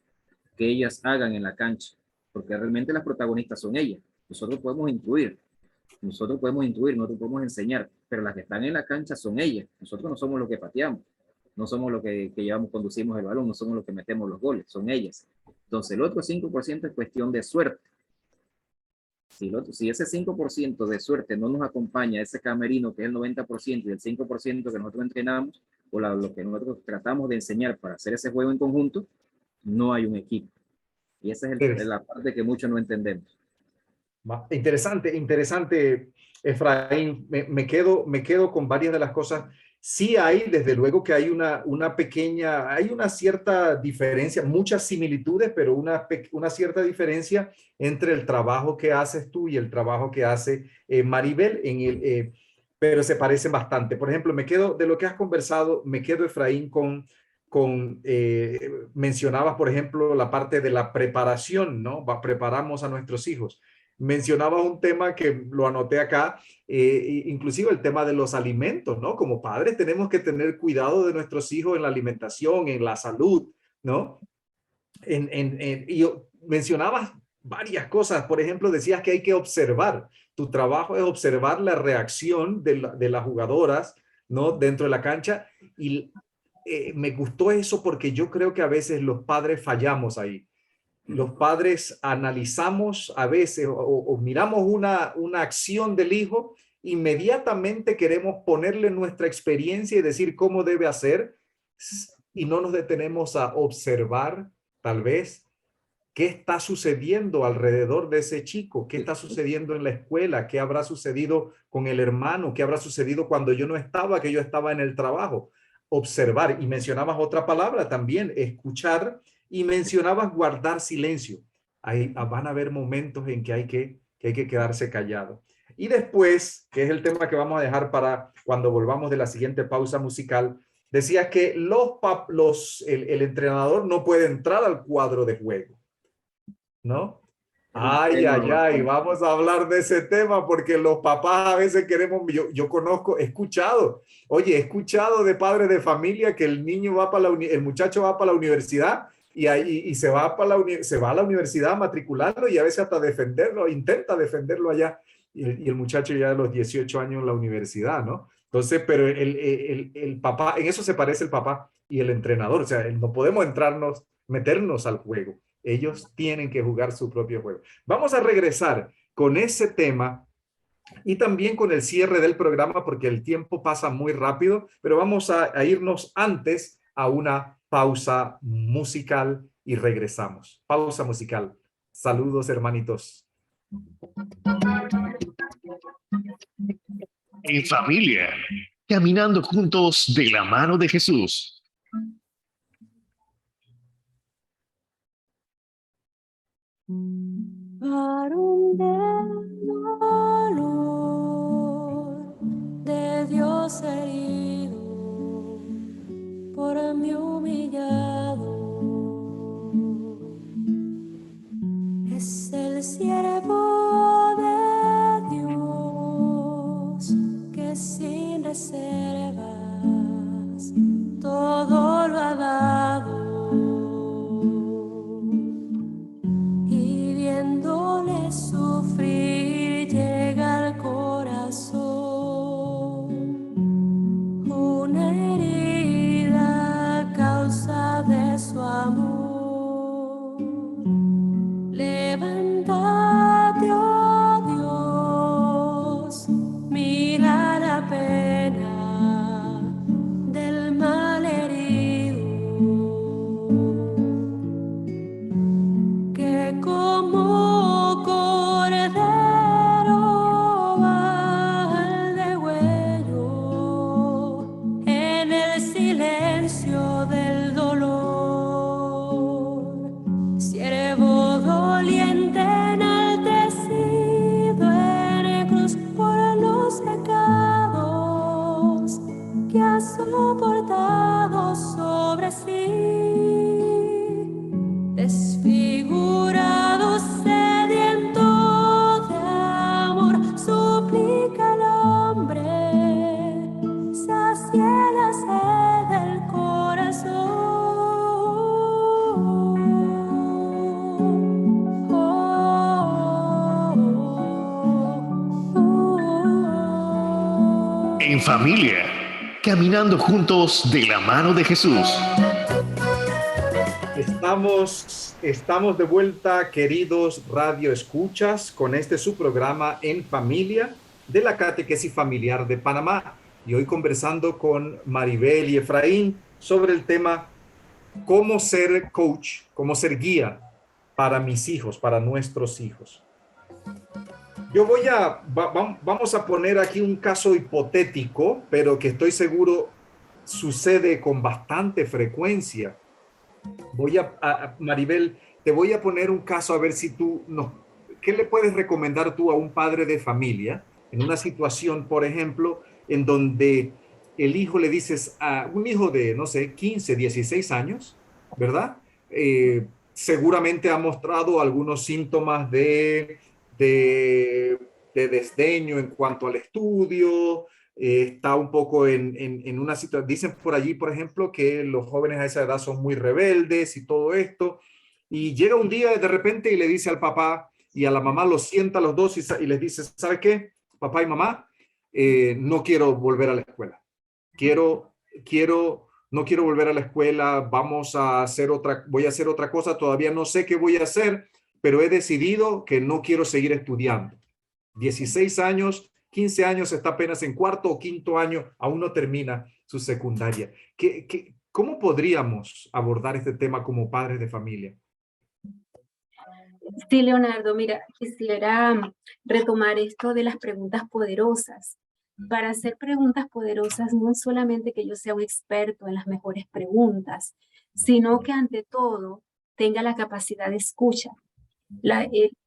que ellas hagan en la cancha, porque realmente las protagonistas son ellas. Nosotros podemos intuir, nosotros podemos enseñar, pero las que están en la cancha son ellas. Nosotros no somos los que pateamos, no somos los que conducimos el balón, no somos los que metemos los goles, son ellas. Entonces el otro 5% es cuestión de suerte. Si ese 5% de suerte no nos acompaña, ese camerino que es el 90% y el 5% que nosotros entrenamos, o lo que nosotros tratamos de enseñar para hacer ese juego en conjunto, no hay un equipo. Y esa es la parte que muchos no entendemos. Interesante, Efraín. Me quedo con varias de las cosas. Sí hay, desde luego que hay hay una cierta diferencia, muchas similitudes, pero una cierta diferencia entre el trabajo que haces tú y el trabajo que hace Maribel, pero se parecen bastante. Por ejemplo, de lo que has conversado, Efraín, mencionabas, por ejemplo, la parte de la preparación, ¿no? Preparamos a nuestros hijos. Mencionabas un tema que lo anoté acá, inclusive el tema de los alimentos, ¿no? Como padres tenemos que tener cuidado de nuestros hijos en la alimentación, en la salud, ¿no? Y mencionabas varias cosas. Por ejemplo, decías que hay que observar. Tu trabajo es observar la reacción de las jugadoras, ¿no? Dentro de la cancha. Y me gustó eso porque yo creo que a veces los padres fallamos ahí. Los padres analizamos a veces o miramos una acción del hijo inmediatamente queremos ponerle nuestra experiencia y decir cómo debe hacer, y no nos detenemos a observar, tal vez, qué está sucediendo alrededor de ese chico, qué está sucediendo en la escuela, qué habrá sucedido con el hermano, qué habrá sucedido cuando yo no estaba, que yo estaba en el trabajo. Observar, y mencionabas otra palabra también, escuchar, y mencionabas guardar silencio. Ahí van a haber momentos en que hay que quedarse callado. Y después, que es el tema que vamos a dejar para cuando volvamos de la siguiente pausa musical, decía que el entrenador no puede entrar al cuadro de juego, ¿no? Ay, ay, ay, vamos a hablar de ese tema porque los papás a veces queremos, yo conozco, he escuchado de padres de familia que el niño va para el muchacho va para la universidad y se va a la universidad a matricularlo y a veces hasta defenderlo, intenta defenderlo allá y el muchacho ya a los 18 años en la universidad, ¿no? Entonces, pero el papá, en eso se parece el papá y el entrenador, o sea, no podemos meternos al juego. Ellos tienen que jugar su propio juego. Vamos a regresar con ese tema y también con el cierre del programa porque el tiempo pasa muy rápido, pero vamos a irnos antes a una pausa musical y regresamos. Pausa musical. Saludos, hermanitos. En familia, caminando juntos de la mano de Jesús. Varón del dolor de Dios herido, por mí humillado, es el siervo de Dios que sin reservas todo lo ha dado. Sufrir llega al corazón una herida a causa de su amor. Levántate, oh Dios, mira la pena del mal herido que como del dolor, siervo doliente enaltecido en cruz por los pecados que ha soportado sobre sí, desfigurado, sediento de amor, suplica al hombre, sacie la sed del corazón. En familia, caminando juntos de la mano de Jesús. Estamos de vuelta, queridos radio escuchas, con su programa En Familia de la Catequesis Familiar de Panamá. Y hoy conversando con Maribel y Efraín sobre el tema cómo ser coach, cómo ser guía para mis hijos, para nuestros hijos. Vamos a poner aquí un caso hipotético, pero que estoy seguro sucede con bastante frecuencia. Maribel, te voy a poner un caso a ver si ¿qué le puedes recomendar tú a un padre de familia en una situación, por ejemplo, en donde el hijo le dices a un hijo de, no sé, 15, 16 años, ¿verdad? Seguramente ha mostrado algunos síntomas de desdeño en cuanto al estudio, está un poco en una situación, dicen por allí, por ejemplo, que los jóvenes a esa edad son muy rebeldes y todo esto, y llega un día de repente y le dice al papá y a la mamá, los sienta a los dos y les dice, ¿sabe qué? Papá y mamá, no quiero volver a la escuela. No quiero volver a la escuela, voy a hacer otra cosa, todavía no sé qué voy a hacer, pero he decidido que no quiero seguir estudiando. 16 años 15 años, está apenas en cuarto o quinto año, aún no termina su secundaria. ¿Cómo podríamos abordar este tema como padres de familia? Sí, Leonardo, mira, quisiera retomar esto de las preguntas poderosas. Para hacer preguntas poderosas no es solamente que yo sea un experto en las mejores preguntas, sino que ante todo tenga la capacidad de escucha.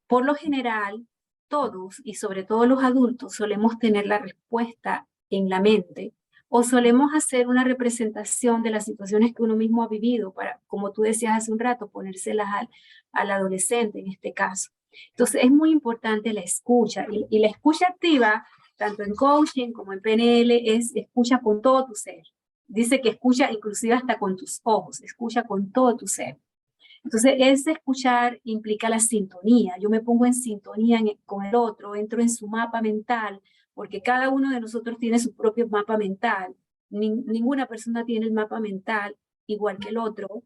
Por lo general, todos y sobre todo los adultos solemos tener la respuesta en la mente o solemos hacer una representación de las situaciones que uno mismo ha vivido para, como tú decías hace un rato, ponérselas al adolescente en este caso. Entonces es muy importante la escucha y la escucha activa, tanto en coaching como en PNL, es escucha con todo tu ser. Dice que escucha inclusive hasta con tus ojos, escucha con todo tu ser. Entonces, ese escuchar implica la sintonía. Yo me pongo en sintonía con el otro, entro en su mapa mental, porque cada uno de nosotros tiene su propio mapa mental. Ninguna persona tiene el mapa mental igual que el otro.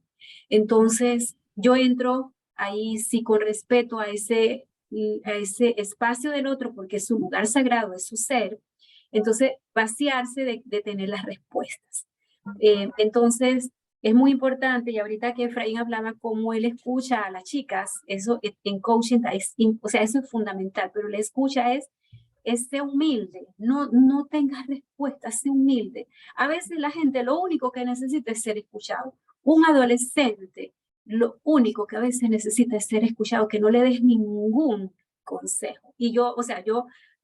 Entonces, yo entro ahí sí con respeto a ese espacio del otro, porque es su lugar sagrado, es su ser. Entonces, vaciarse de tener las respuestas. Entonces, es muy importante, y ahorita que Efraín hablaba cómo él escucha a las chicas, eso en coaching o sea, eso es fundamental, pero la escucha es sé humilde, no tengas respuesta, sé humilde. A veces la gente lo único que necesita es ser escuchado. Un adolescente, lo único que a veces necesita es ser escuchado, que no le des ningún consejo. Y yo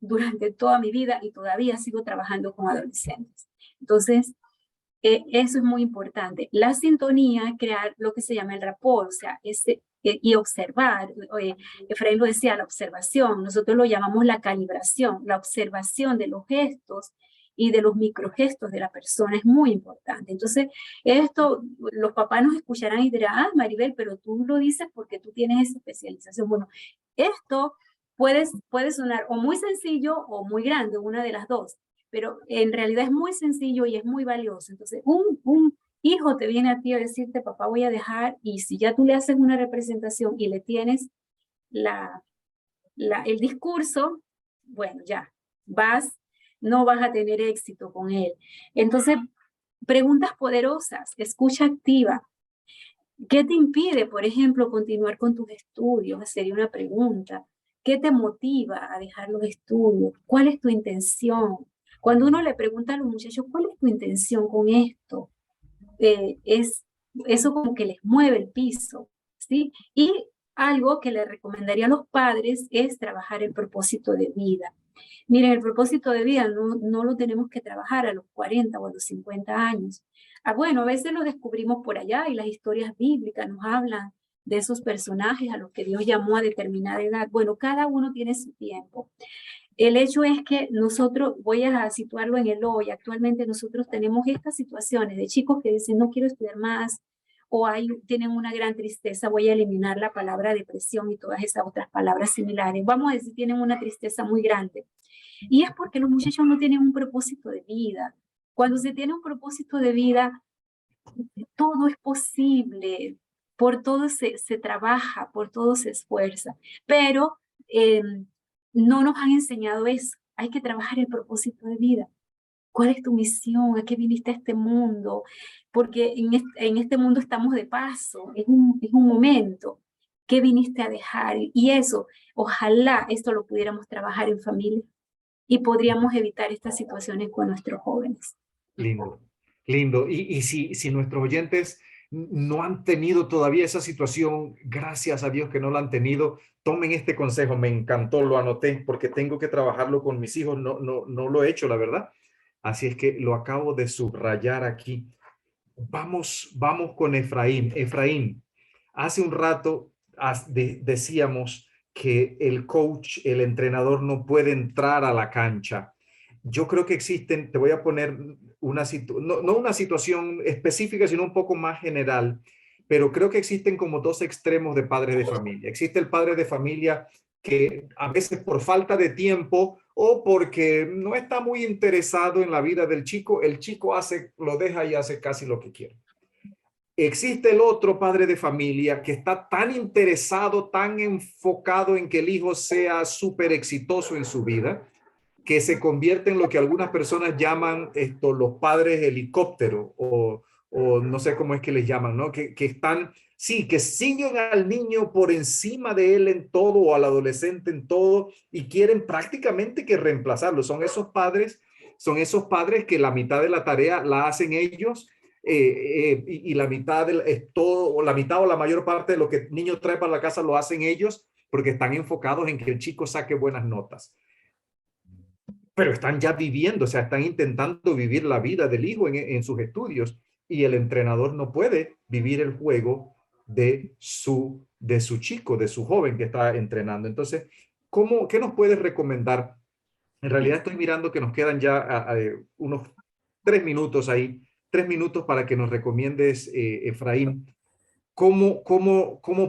durante toda mi vida y todavía sigo trabajando con adolescentes. Entonces, eso es muy importante. La sintonía, crear lo que se llama el rapport, o sea, y observar. Efraín lo decía, la observación. Nosotros lo llamamos la calibración, la observación de los gestos y de los microgestos de la persona es muy importante. Entonces, esto, los papás nos escucharán y dirán, Maribel, pero tú lo dices porque tú tienes esa especialización. Bueno, esto puede sonar o muy sencillo o muy grande, una de las dos. Pero en realidad es muy sencillo y es muy valioso. Entonces, un hijo te viene a ti a decirte, papá, voy a dejar, y si ya tú le haces una representación y le tienes el discurso, bueno, ya, no vas a tener éxito con él. Entonces, preguntas poderosas, escucha activa. ¿Qué te impide, por ejemplo, continuar con tus estudios? Sería una pregunta. ¿Qué te motiva a dejar los estudios? ¿Cuál es tu intención? Cuando uno le pregunta a los muchachos, ¿cuál es tu intención con esto? Eso como que les mueve el piso, ¿sí? Y algo que le recomendaría a los padres es trabajar el propósito de vida. Miren, el propósito de vida no lo tenemos que trabajar a los 40 o a los 50 años. Bueno, a veces lo descubrimos por allá y las historias bíblicas nos hablan de esos personajes a los que Dios llamó a determinada edad. Bueno, cada uno tiene su tiempo. El hecho es que nosotros, voy a situarlo en el hoy, actualmente nosotros tenemos estas situaciones de chicos que dicen no quiero estudiar más, o tienen una gran tristeza, voy a eliminar la palabra depresión y todas esas otras palabras similares. Vamos a decir, tienen una tristeza muy grande. Y es porque los muchachos no tienen un propósito de vida. Cuando se tiene un propósito de vida, todo es posible, por todo se trabaja, por todo se esfuerza, pero no nos han enseñado eso. Hay que trabajar el propósito de vida. ¿Cuál es tu misión? ¿A qué viniste a este mundo? Porque en este mundo estamos de paso, es un momento. ¿Qué viniste a dejar? Y eso, ojalá esto lo pudiéramos trabajar en familia y podríamos evitar estas situaciones con nuestros jóvenes. Lindo, lindo. Y si nuestros oyentes no han tenido todavía esa situación, gracias a Dios que no la han tenido, tomen este consejo, me encantó, lo anoté porque tengo que trabajarlo con mis hijos, no lo he hecho, la verdad. Así es que lo acabo de subrayar aquí. Vamos con Efraín. Efraín, hace un rato decíamos que el coach, el entrenador no puede entrar a la cancha. Yo creo que existen, te voy a poner no una situación específica, sino un poco más general, pero creo que existen como dos extremos de padres de familia. Existe el padre de familia que a veces por falta de tiempo o porque no está muy interesado en la vida del chico, el chico lo deja y hace casi lo que quiere. Existe el otro padre de familia que está tan interesado, tan enfocado en que el hijo sea súper exitoso en su vida, que se convierte en lo que algunas personas llaman los padres helicóptero o no sé cómo es que les llaman, ¿no? Que están, sí, que siguen al niño por encima de él en todo o al adolescente en todo y quieren prácticamente que reemplazarlo. Son esos padres que la mitad de la tarea la hacen ellos y la mitad todo, o la mitad o la mayor parte de lo que el niño trae para la casa lo hacen ellos porque están enfocados en que el chico saque buenas notas. Pero están ya viviendo, o sea, están intentando vivir la vida del hijo en sus estudios y el entrenador no puede vivir el juego de su chico, de su joven que está entrenando. Entonces, ¿qué nos puedes recomendar? En realidad estoy mirando que nos quedan ya unos 3 minutos ahí, 3 minutos para que nos recomiendes, Efraín, ¿cómo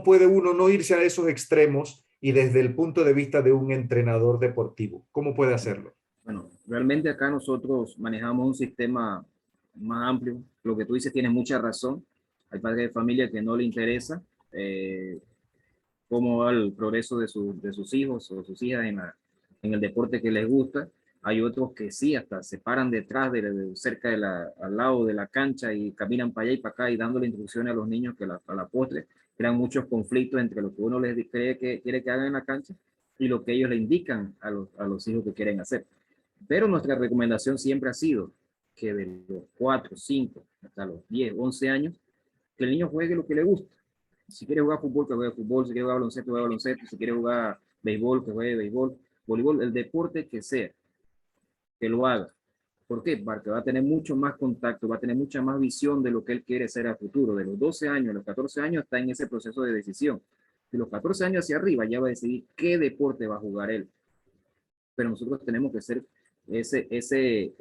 puede uno no irse a esos extremos y desde el punto de vista de un entrenador deportivo? ¿Cómo puede hacerlo? Bueno, realmente acá nosotros manejamos un sistema más amplio. Lo que tú dices tiene mucha razón. Hay padres de familia que no le interesa cómo va el progreso de sus hijos o sus hijas en el deporte que les gusta. Hay otros que sí, hasta se paran detrás, cerca al lado de la cancha y caminan para allá y para acá y dándole instrucciones a los niños que a la postre crean muchos conflictos entre lo que uno les cree que quiere que hagan en la cancha y lo que ellos le indican a los hijos que quieren hacer. Pero nuestra recomendación siempre ha sido que de los 4, 5, hasta los 10, 11 años, que el niño juegue lo que le gusta. Si quiere jugar fútbol, que juegue fútbol. Si quiere jugar baloncesto, que juegue baloncesto. Si quiere jugar béisbol, que juegue béisbol. Voleibol, el deporte que sea, que lo haga. ¿Por qué? Porque va a tener mucho más contacto, va a tener mucha más visión de lo que él quiere ser a futuro. De los 12 años a los 14 años está en ese proceso de decisión. De los 14 años hacia arriba ya va a decidir qué deporte va a jugar él. Pero nosotros tenemos que ser ese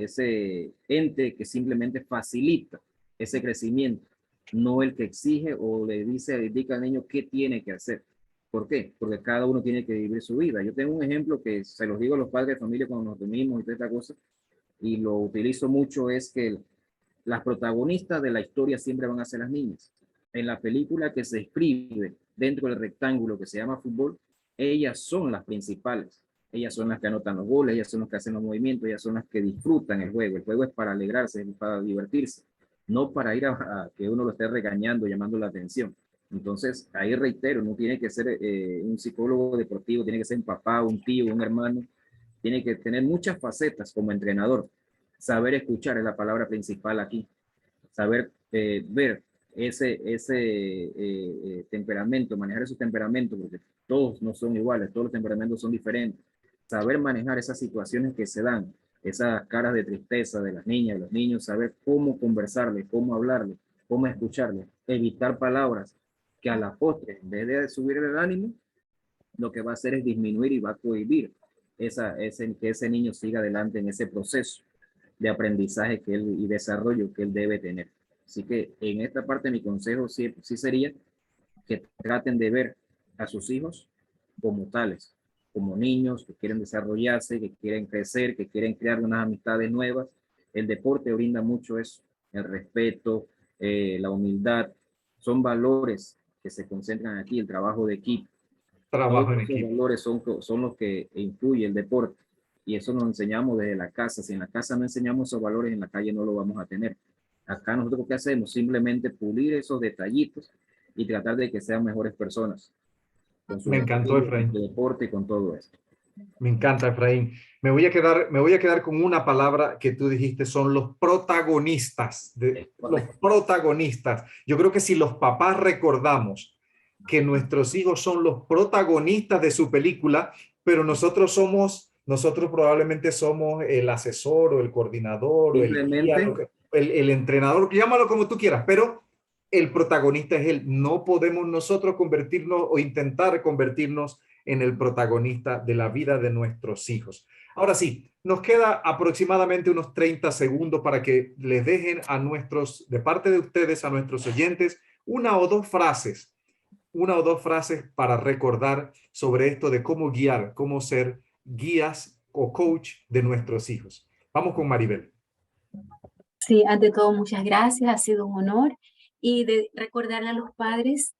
ente que simplemente facilita ese crecimiento, no el que exige o le indica al niño qué tiene que hacer. ¿Por qué? Porque cada uno tiene que vivir su vida. Yo tengo un ejemplo que se los digo a los padres de familia cuando nos reunimos y toda esta cosa, y lo utilizo mucho, es que las protagonistas de la historia siempre van a ser las niñas. En la película que se escribe dentro del rectángulo que se llama fútbol, ellas son las principales. Ellas son las que anotan los goles, ellas son las que hacen los movimientos, ellas son las que disfrutan el juego. El juego es para alegrarse, es para divertirse, no para ir a que uno lo esté regañando, llamando la atención. Entonces, ahí reitero, no tiene que ser un psicólogo deportivo, tiene que ser un papá, un tío, un hermano. Tiene que tener muchas facetas como entrenador. Saber escuchar es la palabra principal aquí. Saber ver ese temperamento, manejar esos temperamentos, porque todos no son iguales, todos los temperamentos son diferentes. Saber manejar esas situaciones que se dan, esas caras de tristeza de las niñas, de los niños, saber cómo conversarles, cómo hablarles, cómo escucharles, evitar palabras que a la postre, en vez de subir el ánimo, lo que va a hacer es disminuir y va a cohibir que ese niño siga adelante en ese proceso de aprendizaje y desarrollo que él debe tener. Así que en esta parte mi consejo sí sería que traten de ver a sus hijos como tales, como niños que quieren desarrollarse, que quieren crecer, que quieren crear unas amistades nuevas. El deporte brinda mucho eso, el respeto, la humildad, son valores que se concentran aquí, el trabajo de equipo. Trabajo en equipo. Valores son los que influye el deporte y eso nos enseñamos desde la casa. Si en la casa no enseñamos esos valores, en la calle no lo vamos a tener. Acá nosotros, ¿qué hacemos? Simplemente pulir esos detallitos y tratar de que sean mejores personas. Me encantó, Efraín. Con su deporte y con todo esto. Me encanta, Efraín. Me voy a quedar con una palabra que tú dijiste, son los protagonistas. Los protagonistas. Yo creo que si los papás recordamos que nuestros hijos son los protagonistas de su película, pero nosotros probablemente somos el asesor o el coordinador o el entrenador, llámalo como tú quieras, pero el protagonista es él. No podemos nosotros convertirnos o intentar convertirnos en el protagonista de la vida de nuestros hijos. Ahora sí, nos queda aproximadamente unos 30 segundos para que les dejen de parte de ustedes, a nuestros oyentes, una o dos frases para recordar sobre esto de cómo guiar, cómo ser guías o coach de nuestros hijos. Vamos con Maribel. Sí, ante todo, muchas gracias, ha sido un honor. Y de recordarle a los padres,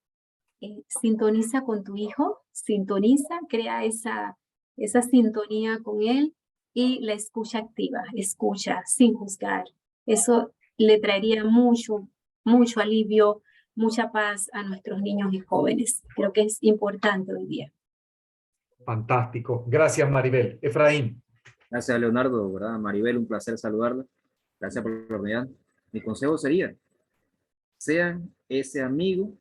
sintoniza con tu hijo, crea esa sintonía con él, y la escucha activa, escucha sin juzgar. Eso le traería mucho alivio, mucha paz a nuestros niños y jóvenes. Creo que es importante hoy día. Fantástico. Gracias, Maribel. Efraín. Gracias, Leonardo, ¿verdad? Maribel, un placer saludarla. Gracias por la oportunidad. Mi consejo sería, sean ese amigo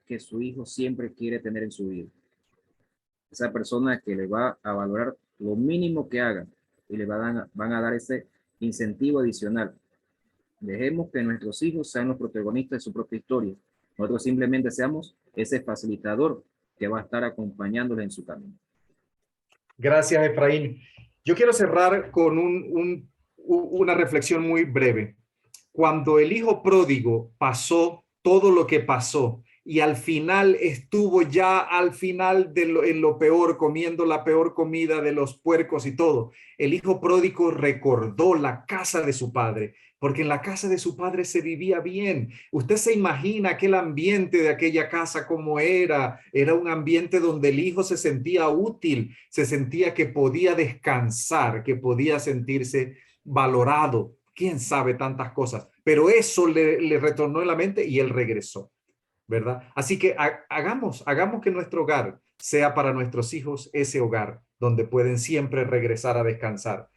que su hijo siempre quiere tener en su vida. Esa persona que le va a valorar lo mínimo que haga y le van a dar ese incentivo adicional. Dejemos que nuestros hijos sean los protagonistas de su propia historia. Nosotros simplemente seamos ese facilitador que va a estar acompañándoles en su camino. Gracias, Efraín. Yo quiero cerrar con una reflexión muy breve. Cuando el hijo pródigo pasó todo lo que pasó y al final estuvo ya al final en lo peor, comiendo la peor comida de los puercos y todo, el hijo pródigo recordó la casa de su padre, porque en la casa de su padre se vivía bien. Usted se imagina aquel ambiente de aquella casa como era un ambiente donde el hijo se sentía útil, se sentía que podía descansar, que podía sentirse valorado. Quién sabe tantas cosas, pero eso le retornó en la mente y él regresó, ¿verdad? Así que hagamos que nuestro hogar sea para nuestros hijos ese hogar donde pueden siempre regresar a descansar.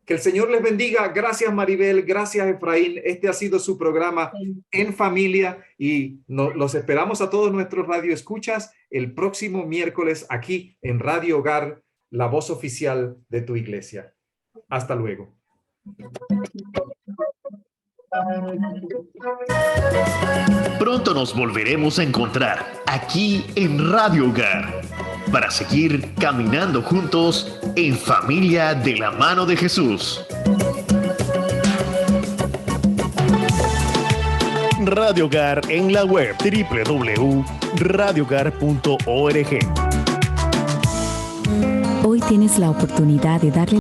Que el Señor les bendiga. Gracias, Maribel. Gracias, Efraín. Este ha sido su programa En Familia y los esperamos a todos nuestros radioescuchas el próximo miércoles aquí en Radio Hogar, la voz oficial de tu iglesia. Hasta luego. Pronto nos volveremos a encontrar aquí en Radio Hogar para seguir caminando juntos en familia de la mano de Jesús. Radio Hogar en la web www.radiohogar.org. Hoy tienes la oportunidad de darle